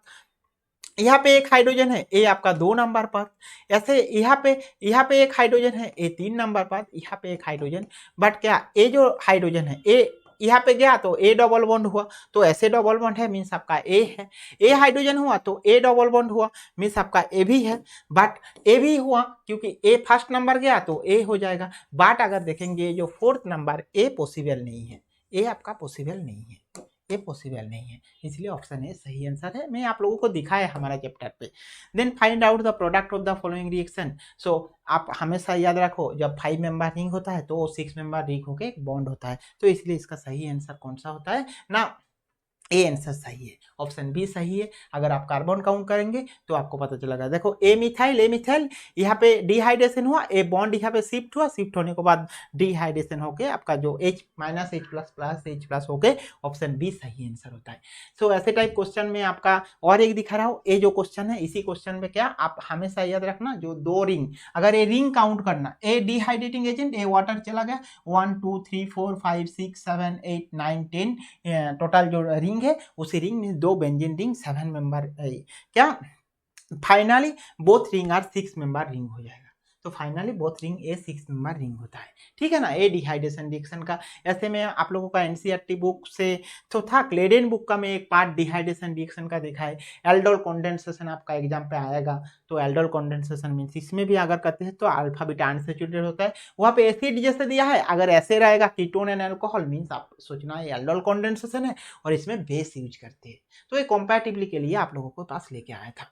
यहाँ पे 1 हाइड्रोजन है, ए आपका 2 नंबर पर। ऐसे यहाँ पे 1 हाइड्रोजन है, ए 3 नंबर पर, यहाँ पे 1 हाइड्रोजन। बट क्या ए जो हाइड्रोजन है, ए यहाँ पे गया तो ए डबल बॉन्ड हुआ, तो ऐसे डबल बॉन्ड है मीन्स आपका ए है। ए हाइड्रोजन हुआ तो ए डबल बॉन्ड हुआ मीन्स आपका ए भी है। बट ए भी हुआ क्योंकि ए फर्स्ट नंबर गया तो ए हो जाएगा। बट अगर देखेंगे जो 4th नंबर, ए पॉसिबल नहीं है, ए आपका पॉसिबल नहीं है, ये पॉसिबल नहीं है। इसलिए ऑप्शन ए सही आंसर है। मैं आप लोगों को दिखाया हमारा चैप्टर पे। Then find out the product of the following reaction. So आप हमेशा याद रखो जब 5 मेंबर रिंग होता है तो 6 मेंबर रिंग होकर एक बॉन्ड होता है। तो इसलिए इसका सही आंसर कौन सा होता है ना, ए आंसर सही है, ऑप्शन बी सही है। अगर आप कार्बन काउंट करेंगे तो आपको पता चलेगा। देखो ए मिथाइल यहाँ पे डिहाइड्रेशन हुआ, ए बॉन्ड यहाँ पे शिफ्ट हुआ, शिफ्ट होने के बाद डिहाइड्रेशन होके आपका जो H माइनस H++ होके ऑप्शन बी सही आंसर होता है। सो ऐसे टाइप क्वेश्चन में आपका और एक दिखा रहा हूँ, ये जो क्वेश्चन है इसी क्वेश्चन में क्या आप हमेशा याद रखना, जो 2 रिंग, अगर ये रिंग काउंट करना, ए डिहाइड्रेटिंग एजेंट, ए वाटर चला गया, 1 2 3 4 5 6 7 8 9 10 टोटल जो रिंग है उसी रिंग में 2 बेंजीन रिंग 7 मेंबर क्या finally both ring are 6 member ring हो जाएगा। तो finally both ring a 6 member ring होता है, ठीक है ना। ए डिहाइड्रेशन रिएक्शन का ऐसे में आप लोगों का एनसीईआरटी बुक से तो था, क्लेडेन बुक का में एक पार्ट डिहाइड्रेशन रिएक्शन का देखा है। एल्डोल कंडेंसेशन आपका एग्जाम पे आएगा, तो एल्डोल कंडेंसेशन मींस इसमें भी अगर करते हैं तो अल्फा बीटा अनसैचुरेटेड होता है, वहाँ पे एसिड जैसे दिया है, अगर ऐसे रहेगा कीटोन एंड अल्कोहल मींस आप सोचना है एल्डोल कंडेंसेशन है और इसमें बेस यूज करते हैं। तो ये कंपैटिबिलिटी के लिए आप लोगों को पास लेके आया था।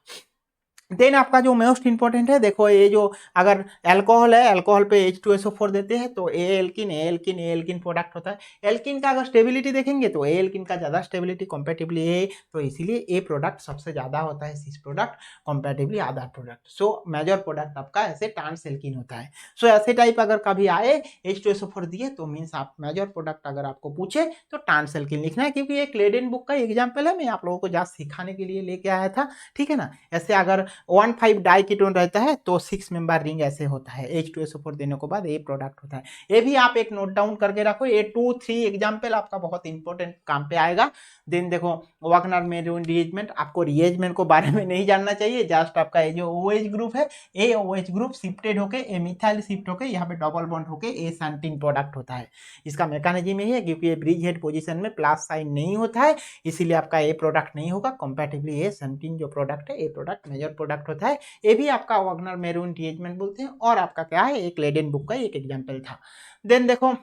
देन आपका जो मोस्ट इंपॉर्टेंट है, देखो ये जो अगर अल्कोहल है, अल्कोहल पे H2SO4 देते हैं तो ए एल्किन प्रोडक्ट होता है। एल्किन का अगर स्टेबिलिटी देखेंगे तो ए एल्किन का ज़्यादा स्टेबिलिटी कंपेटिवली ए, तो इसीलिए ए प्रोडक्ट सबसे ज़्यादा होता है cis product comparatively other product. So major product आपका ऐसे ट्रांस एल्किन होता है। सो ऐसे टाइप अगर कभी आए H2SO4 दिए तो मीन्स आप मेजर प्रोडक्ट अगर आपको पूछे तो ट्रांस एल्किन लिखना है, क्योंकि ये क्लेडेन बुक का एग्जाम्पल है, मैं आप लोगों को जस्ट सिखाने के लिए लेके आया था, ठीक है ना। ऐसे अगर 1,5 डाइकीटोन रहता है तो 6 मेंबर रिंग ऐसे होता है, H2SO4 देने के बाद ये प्रोडक्ट होता है। ये भी आप एक नोट डाउन करके रखो, ये 2-3 एग्जाम्पल आपका बहुत इंपॉर्टेंट काम पे आएगा। देन देखो वागनर मेरून रिएजमेंट, आपको रिएजमेंट को बारे में नहीं जानना चाहिए, जस्ट आपका ये जो OH ग्रुप है, ये OH ग्रुप शिफ्टेड होके ए मिथाइल शिफ्ट होके यहाँ पे डबल बॉन्ड होके ए सेंटीन प्रोडक्ट होता है। इसका मैकेनिज्म यही है, क्योंकि ये ब्रिज हेड पोजीशन में प्लस साइन नहीं होता है, इसीलिए आपका ए प्रोडक्ट नहीं होगा। कंपैरेटिवली ए सेंटीन जो प्रोडक्ट है, ए प्रोडक्ट मेजर प्रोडक्ट होता है। ये भी आपका वागनर मेरून रिएजमेंट बोलते हैं, और आपका क्या है, एक लेडेन बुक का एक एग्जाम्पल था। देन देखो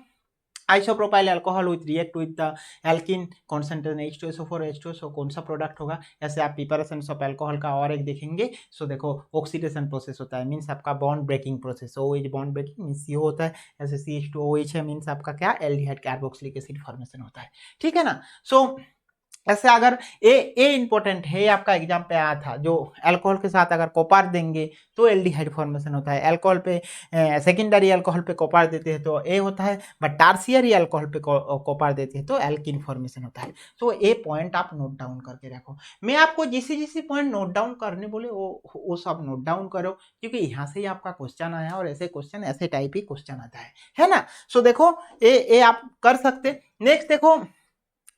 isopropyl alcohol with react with the alkene concentration H2SO4 H2SO कौन सा प्रोडक्ट होगा। ऐसे आप प्रिपरेशन ऑफ अल्कोहल का और एक देखेंगे। सो देखो ऑक्सीडेशन प्रोसेस होता है, मीन्स आपका bond breaking process, OH bond breaking means CO होता है। ऐसे CH2OH है, मीन्स आपका क्या, एल्डिहाइड कार्बोक्सिलिक एसिड फॉर्मेशन होता है, ठीक है ना। सो ऐसे अगर ए इंपॉर्टेंट है, आपका एग्जाम पे आया था, जो अल्कोहल के साथ अगर कॉपर देंगे तो एल्डिहाइड फॉर्मेशन होता है। अल्कोहल पे सेकेंडरी अल्कोहल पे कॉपर देते हैं तो ए होता है, बट टर्शियरी अल्कोहल पे कॉपर देते हैं तो एल्किन फॉर्मेशन होता है। तो ए पॉइंट आप नोट डाउन करके रखो। मैं आपको जिस पॉइंट नोट डाउन करने बोले वो सब नोट डाउन करो, क्योंकि यहाँ से ही आपका क्वेश्चन आया, और ऐसे क्वेश्चन ऐसे टाइप ही क्वेश्चन आता है ना। सो देखो ए आप कर सकते। नेक्स्ट देखो,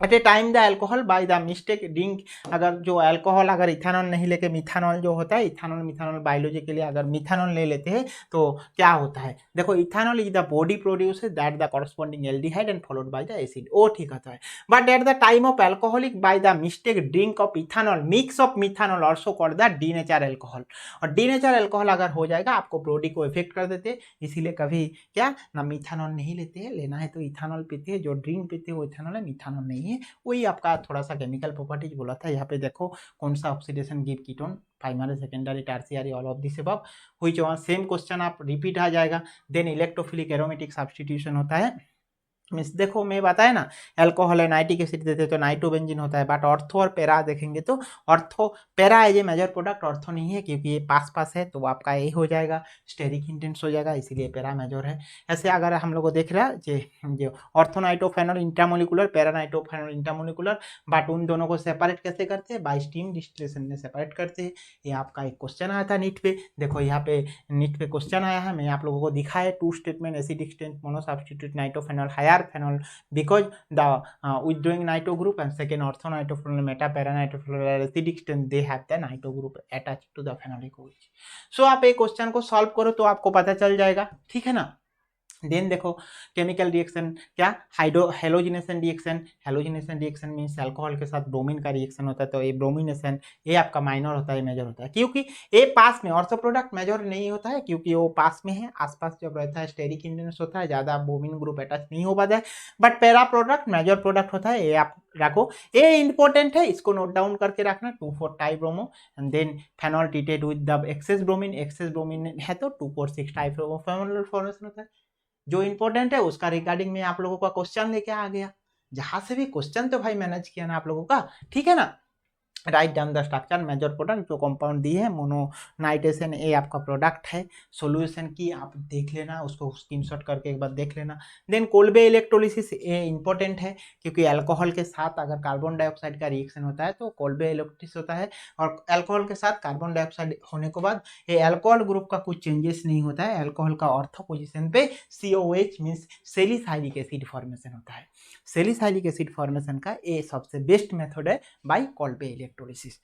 at a time the alcohol by the mistake drink, अगर जो अल्कोहल अगर इथेनॉल नहीं लेके मिथेनॉल जो होता है, इथेनॉल मिथेनॉल बायोलॉजी के लिए अगर मिथेनॉल ले लेते हैं तो क्या होता है। देखो ethanol is the body produces that the corresponding aldehyde and followed by the acid, वो ठीक होता है। But at the time of alcoholic bye the mistake drink of ethanol mix of methanol also called the denature alcohol, और denature alcohol अगर हो जाएगा आपको body को इफेक्ट कर देते, इसीलिए कभी क्या ना मिथेनॉल नहीं लेते हैं, लेना है तो इथेनॉल पीते हैं। जो ड्रिंक पीते हैं वो इथेनॉल है, मिथेनॉल नहीं है। वही आपका थोड़ा सा केमिकल प्रॉपर्टीज बोला था। यहाँ पे देखो कौन सा oxidation give ketone, primary secondary tertiary all of this above, which one, same question आप रिपीट आ जाएगा। देन इलेक्ट्रोफिलिक एरोमेटिक सब्स्टिट्यूशन होता है, मीन्स देखो मैं बताया ना, अल्कोहल है नाइट्रिक एसिड देते तो नाइट्रोबेंजीन होता है, बट ऑर्थो और पैरा देखेंगे तो ortho para as a major product, ortho नहीं है, क्योंकि ये पास है तो आपका ए हो जाएगा, स्टेरिक इंटेंस हो जाएगा, इसीलिए पैरा मेजर है। ऐसे अगर हम लोग को देख रहा है जो ऑर्थोनाइट्रोफेनॉल इंट्रामोलिकुलर, पैरानाइट्रोफेनॉल इंट्रामोलिकुलर, बट उन दोनों को सेपरेट कैसे करते हैं, बाय स्टीम डिस्टिलेशन में सेपरेट करते हैं। ये आपका एक क्वेश्चन आया था नीट पे, देखो यहाँ पे नीट पे क्वेश्चन आया है, मैं आप लोगों को दिखाया 2 statement acidic state mono substitute nitrophenol higher phenol because the withdrawing nitro group and second ortho nitrophenol meta para nitrophenol acidic strength they have the nitro group attached to the phenolic OH। so आप एक question को solve करो तो आपको पता चल जाएगा, ठीक है ना। देन देखो केमिकल रिएक्शन क्या, halogenation reaction, halogenation reaction means alcohol के साथ ब्रोमीन का रिएक्शन होता है, तो ये ब्रोमिनेशन ये आपका माइनर होता है, मेजर होता है, क्योंकि ये पास में ऑर्थो प्रोडक्ट मेजर नहीं होता है, क्योंकि वो पास में है, आसपास जब रहता है स्टेरिक इंटेंस होता है, ज्यादा ब्रोमीन ग्रुप अटैच नहीं हो पाता है। But para product major product होता है, ये आप रखो, ये इंपॉर्टेंट है, इसको नोट डाउन करके रखना, 2,4 bromo and then phenol treated with the excess bromine है तो 2,4,6 ब्रोमो फॉर्मेशन होता है। जो इंपॉर्टेंट है उसका रिगार्डिंग में आप लोगों का क्वेश्चन लेके आ गया, जहां से भी क्वेश्चन तो भाई मैनेज किया ना आप लोगों का, ठीक है ना। Write down the structure major product, जो कंपाउंड दी है मोनोनाइट्रेशन ए आपका प्रोडक्ट है, सॉल्यूशन की आप देख लेना, उसको स्क्रीनशॉट करके एक बार देख लेना। Then Kolbe electrolysis a important है, क्योंकि अल्कोहल के साथ अगर कार्बन डाइऑक्साइड का रिएक्शन होता है तो कोल्बे इलेक्ट्रोलिसिस होता है, और अल्कोहल के साथ कार्बन डाइऑक्साइड होने के बाद ये अल्कोहल ग्रुप का कुछ चेंजेस नहीं होता है, अल्कोहल का ऑर्थो पोजिशन पे COH means salicylic acid formation होता है। सैलिसाइलिक एसिड फॉर्मेशन का ये सबसे बेस्ट मेथड है by Kolbe electrolysis.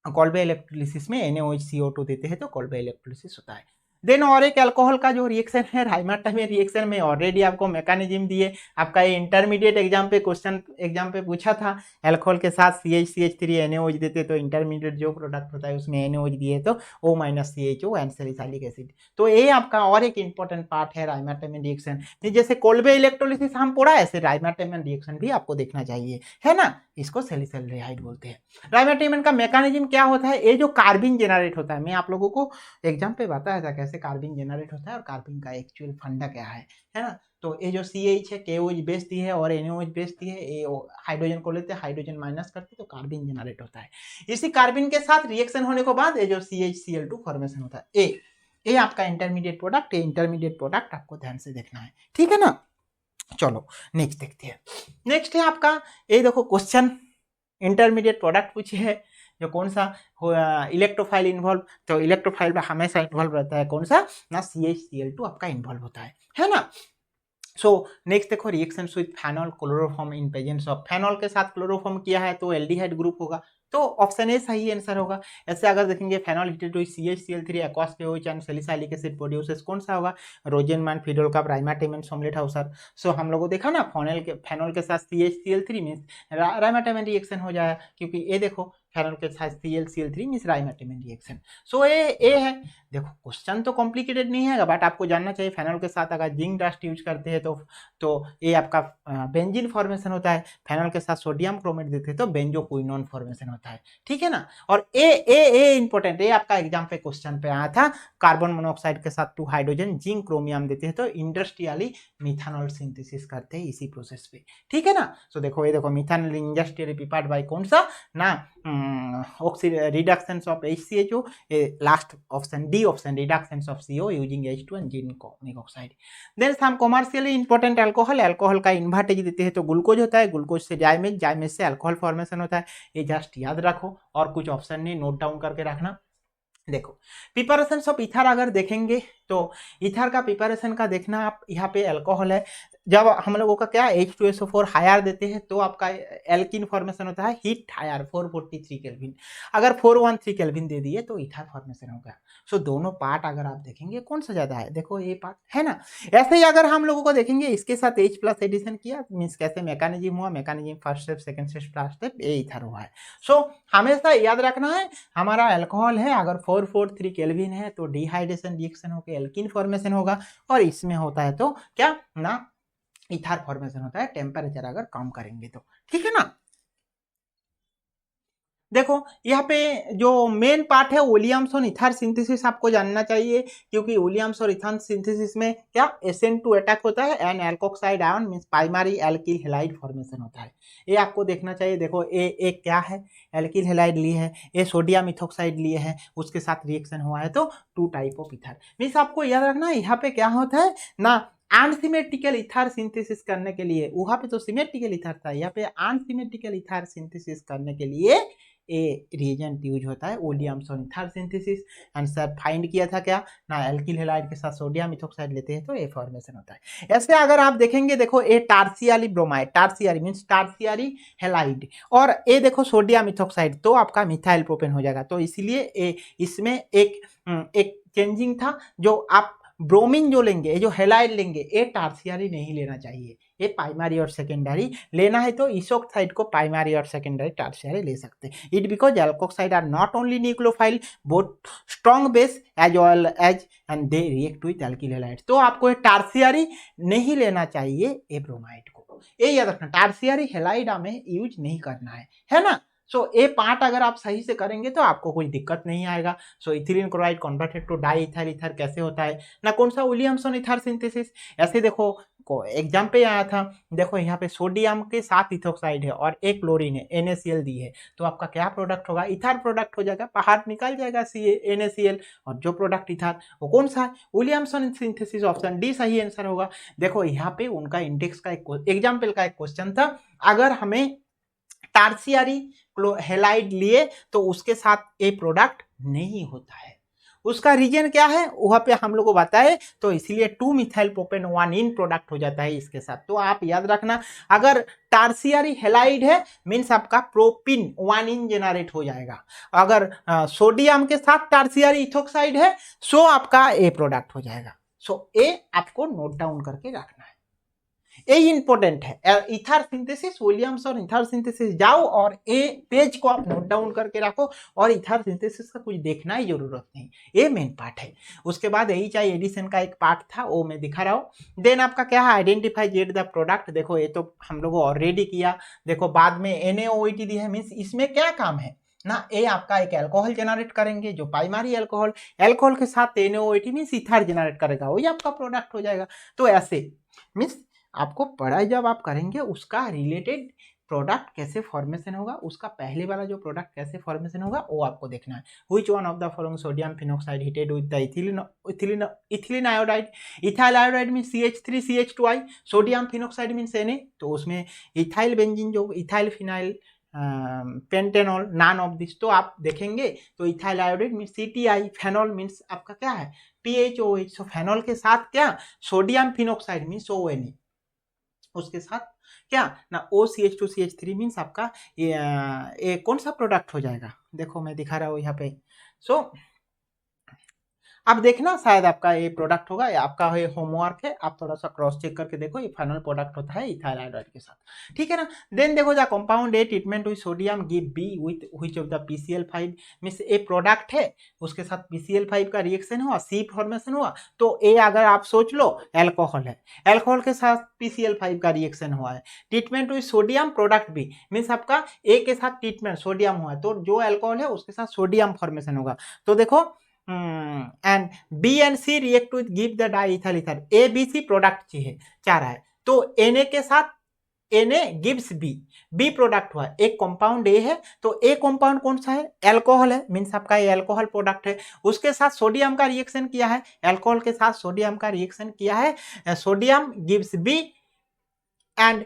Kolbe electrolysis में NaOH CO2 देते हैं तो कोल्बे इलेक्ट्रोलिसिस होता है। देन और एक अल्कोहल का जो रिएक्शन है राइमाटाइमिन रिएक्शन में ऑलरेडी आपको मैकेनिज्म दिए, आपका ये इंटरमीडिएट एग्जाम पे क्वेश्चन एग्जाम पे पूछा था, अल्कोहल के साथ CH3 NaOH देते तो इंटरमीडिएट जो प्रोडक्ट होता है उसमें NaOH दिए तो O- CHO and salicylic acid. तो ये आपका और एक इंपॉर्टेंट पार्ट है राइमाटाइमिन रिएक्शन। जैसे कोल्बे इलेक्ट्रोलिसिस हम पढ़ा, ऐसे राइमाटाइमिन रिएक्शन भी आपको देखना चाहिए, है ना। इसको सैलिसल्डिहाइड बोलते हैं। राइमाटाइमिन का मैकेनिज्म क्या होता है, ये जो कार्बिन जेनरेट होता है, मैं आप लोगों को एग्जाम पे बताया था कैसे कार्बिन जेनरेट होता है और कार्बिन का एक्चुअल फंडा क्या है ना। तो ये जो CH है KOH बेस दी है और NaOH बेस दी है, ये हाइड्रोजन को लेते हैं, हाइड्रोजन माइनस करते तो कार्बिन जेनरेट होता है। इसी कार्बिन के साथ रिएक्शन होने के बाद ये जो CH फॉर्मेशन होता है, ये आपका इंटरमीडिएट प्रोडक्ट, ये इंटरमीडिएट प्रोडक्ट आपको ध्यान से देखना है, ठीक है ना। चलो नेक्स्ट देखते हैं। नेक्स्ट है आपका, ये देखो क्वेश्चन इंटरमीडिएट प्रोडक्ट पूछे है, जो कौन सा इलेक्ट्रोफाइल इन्वॉल्व, तो इलेक्ट्रोफाइल में हमेशा इन्वॉल्व रहता है कौन सा ना, CH आपका इन्वॉल्व होता है ना। सो नेक्स्ट देखो reaction with phenol chloroform in presence of, phenol के साथ क्लोरोफॉर्म किया है तो एल्डिहाइड ग्रुप होगा, तो ऑप्शन ए सही आंसर होगा। ऐसे अगर देखेंगे phenol heated to CHCl3 aqueous KOH and salicylic acid produces, कौन सा होगा, रोजेनमैन फिडोल का राइमाटाइमिन सोमलेट हाउसर। सो हम लोगों को देखा ना फेनॉल के साथ CHCl3 मींस राइमाटाइमिन रिएक्शन हो जाएगा, क्योंकि ये देखो फेनॉल के साथ ClCl3 मींस राइमाटाइमिन रिएक्शन। सो ए है। देखो क्वेश्चन तो कॉम्प्लिकेटेड नहीं है, बट आपको जानना चाहिए फेनॉल के साथ अगर जिंक डस्ट यूज करते हैं तो ये आपका बेंजीन फॉर्मेशन होता है, फेनॉल के साथ सोडियम क्रोमेट देते हैं तो बेंजोक्विनोन फॉर्मेशन होता है, ठीक है ना। और ए इंपॉर्टेंट, ये आपका एग्जाम पे क्वेश्चन पे आया था, कार्बन मोनोऑक्साइड के साथ 2 हाइड्रोजन जिंक क्रोमियम देते हैं तो इंडस्ट्रियली मिथानॉल सिंथेसिस करते हैं इसी प्रोसेस पे, ठीक है ना। सो देखो ये देखो मिथानॉल इंडस्ट्रियली प्रिपेयर्ड बाय कौन सा ना, reduction of HCHO, last option D option, reduction of CO using H2 and zinc oxide. Then हम कॉमर्शियली इंपॉर्टेंट अल्कोहल का इन्वर्टेज देते हैं तो ग्लूकोज होता है, ग्लूकोज से जाइमेज से अल्कोहल फॉर्मेशन होता है, ये जस्ट याद रखो और कुछ ऑप्शन नहीं, नोट डाउन करके रखना। देखो प्रिपरेशन ऑफ इथर अगर देखेंगे तो इथर का प्रिपरेशन का देखना, आप यहाँ पे अल्कोहल है, जब हम लोगों का क्या H2SO4 हायर देते हैं तो आपका एल्किन फॉर्मेशन होता है, हीट हायर 443 केल्विन, अगर 413 केल्विन दे दिए तो इथर फॉर्मेशन होगा। सो दोनों पार्ट अगर आप देखेंगे कौन सा ज्यादा है, देखो ये पार्ट है ना। ऐसे ही अगर हम लोगों को देखेंगे इसके साथ H+ एडिशन किया मीन्स कैसे मैकेनिज्म हुआ, mechanism first step second step last step, ये इथर हुआ है। सो हमेशा याद रखना है, हमारा अल्कोहल है अगर 443 केल्विन है तो डिहाइड्रेशन रिएक्शन होकर एल्किन फॉर्मेशन होगा, और इसमें होता है तो क्या ना इथर फॉर्मेशन होता है, टेम्परेचर अगर कम करेंगे तो, ठीक है ना। देखो यहाँ पे जो मेन पार्ट है विलियमसन इथर सिंथेसिस आपको जानना चाहिए, क्योंकि विलियम्स और इथर सिंथेसिस में क्या SN2 अटैक होता है and alkoxide ion means primary alkyl halide formation होता है, ये आपको देखना चाहिए। देखो ये क्या है, एल्किल हैलाइड लिए है, ये सोडियम इथोक्साइड लिए है, उसके साथ रिएक्शन हुआ है तो 2 टाइप ऑफ इथर मीन्स आपको याद रखना है यहाँ पे क्या होता है ना, अनसिमेट्रिकल इथर सिंथेसिस करने के लिए, वहां पे तो सिमेट्रिकल इथर था, यहाँ पे अनसिमेट्रिकल इथर सिंथेसिस करने के लिए ए रिएजेंट यूज होता है Williamson ether synthesis. Answer find किया था क्या ना, एल्किल हैलाइड के साथ सोडियम इथोक्साइड लेते हैं तो ए फॉर्मेशन होता है। ऐसे अगर आप देखेंगे देखो ए टार्सियरी ब्रोमाइड, टार्सियरी मींस टार्सियरी हैलाइड, और ए देखो सोडियम इथोक्साइड तो आपका मिथाइल प्रोपेन हो जाएगा, तो इसलिए इसमें एक चेंजिंग था, जो आप ब्रोमीन जो लेंगे, जो हैलाइड लेंगे, ये टार्सियरी नहीं लेना चाहिए, ये प्राइमरी और सेकेंडरी लेना है तो इसोक्साइड को प्राइमरी और सेकेंडरी टार्सियरी ले सकते हैं। It because alkoxide are not only nucleophile both strong base as well as and they react with alkyl halide, तो आपको ये टार्सियरी नहीं लेना चाहिए ए ब्रोमाइड को, ये याद रखना, टार्सियरी हैलाइड हमें यूज नहीं करना है ना। सो ए पार्ट अगर आप सही से करेंगे तो आपको कोई दिक्कत नहीं आएगा। So ethylene chloride converted to di ether, ether कैसे होता है ना, कौन सा विलियमसन इथर सिंथेसिस। ऐसे देखो को एग्जाम पे आया था, देखो यहाँ पे सोडियम के साथ इथोक्साइड है और एक क्लोरीन है, NaCl दी है, तो आपका क्या प्रोडक्ट होगा, इथर प्रोडक्ट हो जाएगा, बाहर निकल जाएगा NaCl, और जो प्रोडक्ट इथर वो कौन सा है, विलियमसन सिंथेसिस, ऑप्शन डी सही आंसर होगा। देखो यहाँ पे उनका इंडेक्स का एक एग्जाम्पल का एक क्वेश्चन था, अगर हमें टार्सियरी हैलाइड लिए तो उसके साथ ए प्रोडक्ट नहीं होता है, उसका रीजन क्या है वहाँ पे हम लोग को बताए, तो इसलिए 2 मिथाइल प्रोपेन 1 इन प्रोडक्ट हो जाता है इसके साथ। तो आप याद रखना, अगर टार्सियरी हेलाइड है मीन्स आपका प्रोपिन 1 इन जेनरेट हो जाएगा। अगर सोडियम के साथ टार्सियरी इथोक्साइड है सो आपका ए प्रोडक्ट हो जाएगा। सो ए आपको नोट डाउन करके रखना है, ये इंपॉर्टेंट है। इथर सिंथेसिस, विलियम्स और इथर सिंथेसिस जाओ और ए पेज को आप नोट डाउन करके रखो, और इथर सिंथेसिस का कुछ देखना ही जरूरत नहीं, ये मेन पार्ट है। उसके बाद एच-आई एडिशन का एक पार्ट था वो मैं दिखा रहा हूँ। देन आपका क्या है, आइडेंटिफाई जेड द प्रोडक्ट। देखो ये तो हम लोग ऑलरेडी किया। देखो बाद में NaOH दी है, मीन्स इसमें क्या काम है ना, ए आपका एक अल्कोहल जनरेट करेंगे जो प्राइमरी अल्कोहल, अल्कोहल के साथ NaOH मीन्स इथर जनरेट करेगा, वही आपका प्रोडक्ट हो जाएगा। तो ऐसे मीन्स आपको पढ़ाई जब आप करेंगे उसका रिलेटेड प्रोडक्ट कैसे फॉर्मेशन होगा, उसका पहले वाला जो प्रोडक्ट कैसे फॉर्मेशन होगा वो आपको देखना है। Which one of the following sodium phenoxide heated with the ethylene iodide, ethyl iodide mean CH3CH2I, sodium phenoxide mean Na, तो उसमें इथाइल बेंजीन जो ethyl phenyl pentanol, none of this. तो आप देखेंगे तो ethyl iodide mean CTI, phenol means आपका क्या है PHOH। सो फेनॉल के साथ क्या सोडियम फिनॉक्साइड मीन्स ONA, उसके साथ क्या ना OCH2CH3 मीन्स आपका ये कौन सा प्रोडक्ट हो जाएगा, देखो मैं दिखा रहा हूँ यहाँ पे। सो अब देखना शायद आपका ये प्रोडक्ट होगा या आपका ये होमवर्क है, आप थोड़ा सा क्रॉस चेक करके देखो, ये फाइनल प्रोडक्ट होता है इथाइल आयोडाइड के साथ, ठीक है ना। देन देखो जा compound A treatment with sodium give B with which of the PCl5 means A product है उसके साथ PCl5 का रिएक्शन हुआ, सी फॉर्मेशन हुआ, तो ए अगर आप सोच लो अल्कोहल है, अल्कोहल के साथ PCl5 का रिएक्शन हुआ है, treatment with sodium product B means आपका ए के साथ ट्रीटमेंट सोडियम हुआ है, तो जो अल्कोहल है उसके साथ सोडियम फॉर्मेशन होगा। तो देखो and B and C react with give the diethyl ether, A B C product चाहिए चाह रहा है, तो Na के साथ Na गिव्स B प्रोडक्ट हुआ, एक कंपाउंड A है, तो A कंपाउंड कौन सा है अल्कोहल है, मीन्स आपका ये अल्कोहल प्रोडक्ट है, उसके साथ सोडियम का रिएक्शन किया है, अल्कोहल के साथ सोडियम का रिएक्शन किया है, sodium gives B and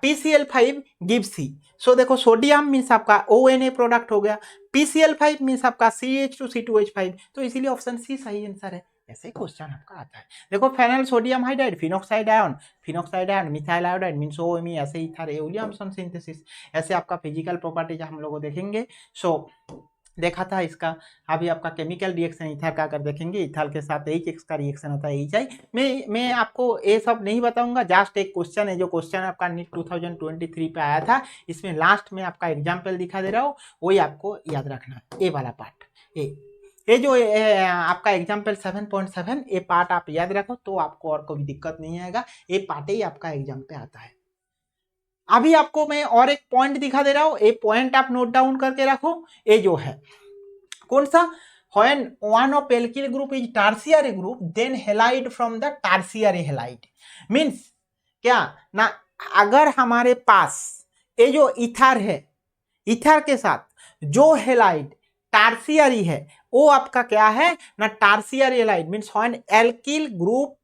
PCl5 give C। सो देखो सोडियम मीन्स आपका ONA प्रोडक्ट हो गया, PCl5 मीन्स आपका CH2C2H5, तो इसीलिए ऑप्शन सी सही आंसर है। ऐसे क्वेश्चन आपका आता है। देखो phenol sodium hydride, phenoxide ion, methyl iodide means OMe, ऐसे ही था विलियमसन सिंथेसिस, ऐसे आपका फिजिकल प्रॉपर्टीज हम लोग देखेंगे। सो देखा था इसका। अभी आपका केमिकल रिएक्शन इथर का अगर देखेंगे, इथाल के साथ HX का रिएक्शन होता है HI। मैं आपको ये सब नहीं बताऊंगा, जस्ट एक क्वेश्चन है, जो क्वेश्चन आपका नीट 2023 पे आया था, इसमें लास्ट में आपका एग्जाम्पल दिखा दे रहा हूँ, वही आपको याद रखना है, ये वाला पार्ट, ये जो आपका एग्जाम्पल 7.7 ये पार्ट आप याद रखो तो आपको और कोई दिक्कत नहीं आएगा, ये पार्ट ही आपका एग्जाम पे आता है। अभी आपको मैं और एक पॉइंट दिखा दे रहा हूं, ये पॉइंट आप नोट डाउन करके रखो। ये जो है कौन सा, when one of alkyl group is tertiary group then halide from the tertiary halide means क्या ना, अगर हमारे पास ये जो इथर है, इथर के साथ जो हेलाइड टार्सियरी है वो आपका क्या है ना tertiary halide means when alkyl group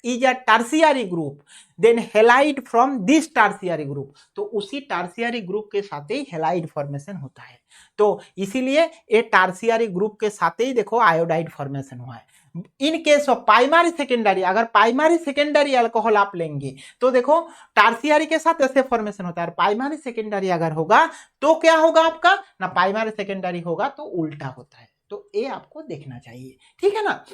is a tertiary group then halide from this tertiary group, तो उसी टर्शियरी ग्रुप के साथ ही हेलाइड फॉर्मेशन होता है। तो इसीलिए ये टर्शियरी ग्रुप के साथ ही देखो आयोडाइड फॉर्मेशन हुआ है। In case of primary secondary, अगर प्राइमरी सेकेंडरी अल्कोहल आप लेंगे तो देखो टर्शियरी के साथ ऐसे फॉर्मेशन होता है, प्राइमरी सेकेंडरी अगर होगा तो क्या होगा आपका ना, प्राइमरी सेकेंडरी होगा तो उल्टा होता है। तो ये आपको देखना चाहिए, ठीक है ना।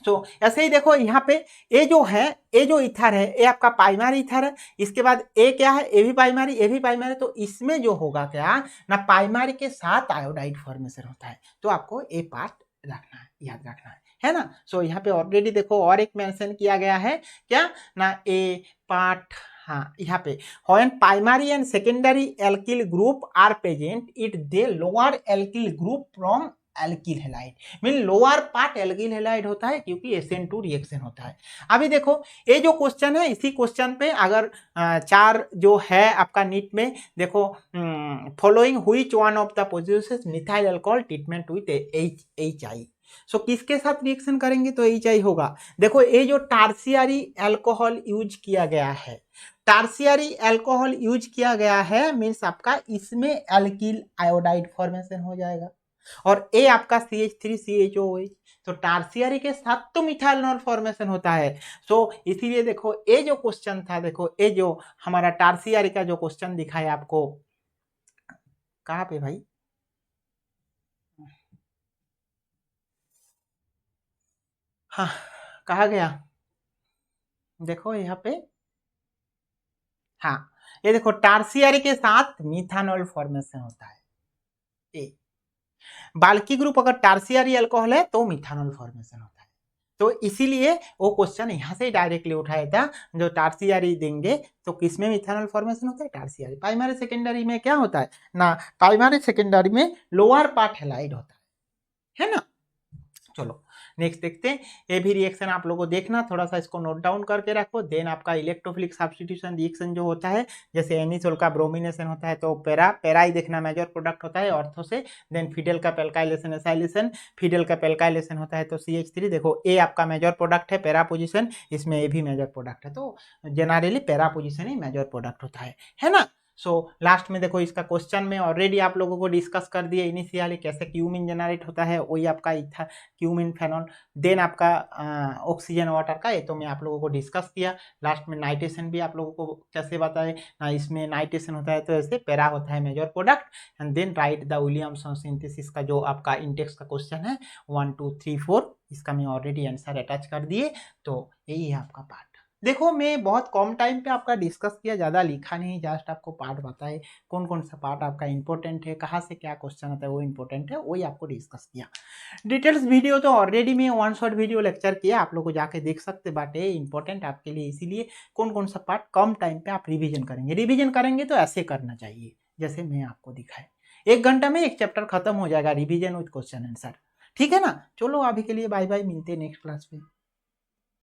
तो ऐसे ही देखो यहाँ पे ये जो है, ये जो इथर है ये आपका प्राइमरी इथर है, इसके बाद ए क्या है, ए भी प्राइमरी, ए भी प्राइमरी, तो इसमें जो होगा क्या ना प्राइमरी के साथ आयोडाइड फॉर्मेशन होता है। तो आपको ए पार्ट रखना है, याद रखना है ना। सो यहाँ पे ऑलरेडी देखो और एक मेंशन किया गया है क्या ना, ए पार्ट, हाँ यहाँ पे when primary and secondary alkyl group are present it they lower alkyl group from alkyl halide, mean lower part alkyl halide होता है क्योंकि SN2 रिएक्शन होता है। अभी देखो ये जो क्वेश्चन है, इसी क्वेश्चन पे अगर 4 जो है आपका नीट में, देखो following which one of the produces methyl alcohol treatment with HI, सो किसके साथ रिएक्शन करेंगे तो HI होगा। देखो ये जो टार्शियरी अल्कोहल यूज किया गया है, टार्शियरी अल्कोहल यूज किया गया है मीन्स आपका इसमें एल्किल आयोडाइड फॉर्मेशन हो जाएगा। और ए आपका CH3CHOOH, तो टार्सियरी के साथ तो मिथाइल फॉर्मेशन होता है। सो इसीलिए देखो ये जो क्वेश्चन था, देखो ये जो हमारा टार्सियरी का जो क्वेश्चन दिखा है आपको, कहाँ पे भाई, हाँ कहा गया, देखो यहाँ पे, हाँ ये देखो टार्सियरी के साथ मिथानॉल फॉर्मेशन होता है। ए बाल्की ग्रुप अगर टार्सियरी अल्कोहल है तो मिथानॉल फॉर्मेशन होता है। तो इसीलिए वो क्वेश्चन यहाँ से डायरेक्टली उठाया था, जो टार्सियरी देंगे तो किसमें मिथानॉल फॉर्मेशन होता है, टार्सियरी। प्राइमरी सेकेंडरी में क्या होता है ना, प्राइमरी सेकेंडरी में लोअर पार्ट हेलाइड होता है ना। चलो नेक्स्ट देखते हैं, ये भी रिएक्शन आप लोगों को देखना, थोड़ा सा इसको नोट डाउन करके रखो। देन आपका इलेक्ट्रोफिलिक सब्स्टिट्यूशन रिएक्शन जो होता है, जैसे एनिसोल का ब्रोमिनेशन होता है तो पेरा ही देखना मेजर प्रोडक्ट होता है ऑर्थो से। देन फिडेल का पेल्काइलेशन एसाइलेशन, फिडेल का पेल्काइलेशन होता है तो CH3, देखो ए आपका मेजर प्रोडक्ट है पेरा पोजिशन, इसमें ए भी मेजर प्रोडक्ट है, तो जनरली पेरा पोजिशन ही मेजर प्रोडक्ट होता है ना। सो लास्ट में देखो इसका क्वेश्चन में ऑलरेडी आप लोगों को डिस्कस कर दिया इनिशियली, कैसे क्यूमिन जनरेट होता है, वही आपका इथा क्यूमिन फेनॉल। देन आपका ऑक्सीजन वाटर का, ये तो मैं आप लोगों को डिस्कस किया। लास्ट में नाइट्रेशन भी आप लोगों को कैसे बताए ना, इसमें नाइट्रेशन होता है तो ऐसे पेरा होता है major product. And then write the Williamson synthesis का जो आपका इंटेक्स का क्वेश्चन है 1 2 3 4, इसका मैं ऑलरेडी आंसर अटैच कर दिए। तो यही है आपका पार्ट। देखो मैं बहुत कम टाइम पे आपका डिस्कस किया, ज़्यादा लिखा नहीं, जस्ट आपको पार्ट बताए कौन कौन सा पार्ट आपका इंपॉर्टेंट है, कहाँ से क्या क्वेश्चन आता है वो इंपॉर्टेंट है, वही आपको डिस्कस किया। डिटेल्स वीडियो तो ऑलरेडी मैं वन शॉट वीडियो लेक्चर किया, आप लोग को जाके देख सकते बाटे, इंपॉर्टेंट आपके लिए, इसीलिए कौन कौन सा पार्ट कम टाइम पे आप रिवीजन करेंगे। रिवीजन करेंगे तो ऐसे करना चाहिए जैसे मैं आपको दिखाए, 1 घंटा में एक चैप्टर खत्म हो जाएगा, रिवीजन विद क्वेश्चन आंसर, ठीक है ना। चलो अभी के लिए बाय बाय, मिलते हैं नेक्स्ट क्लास में।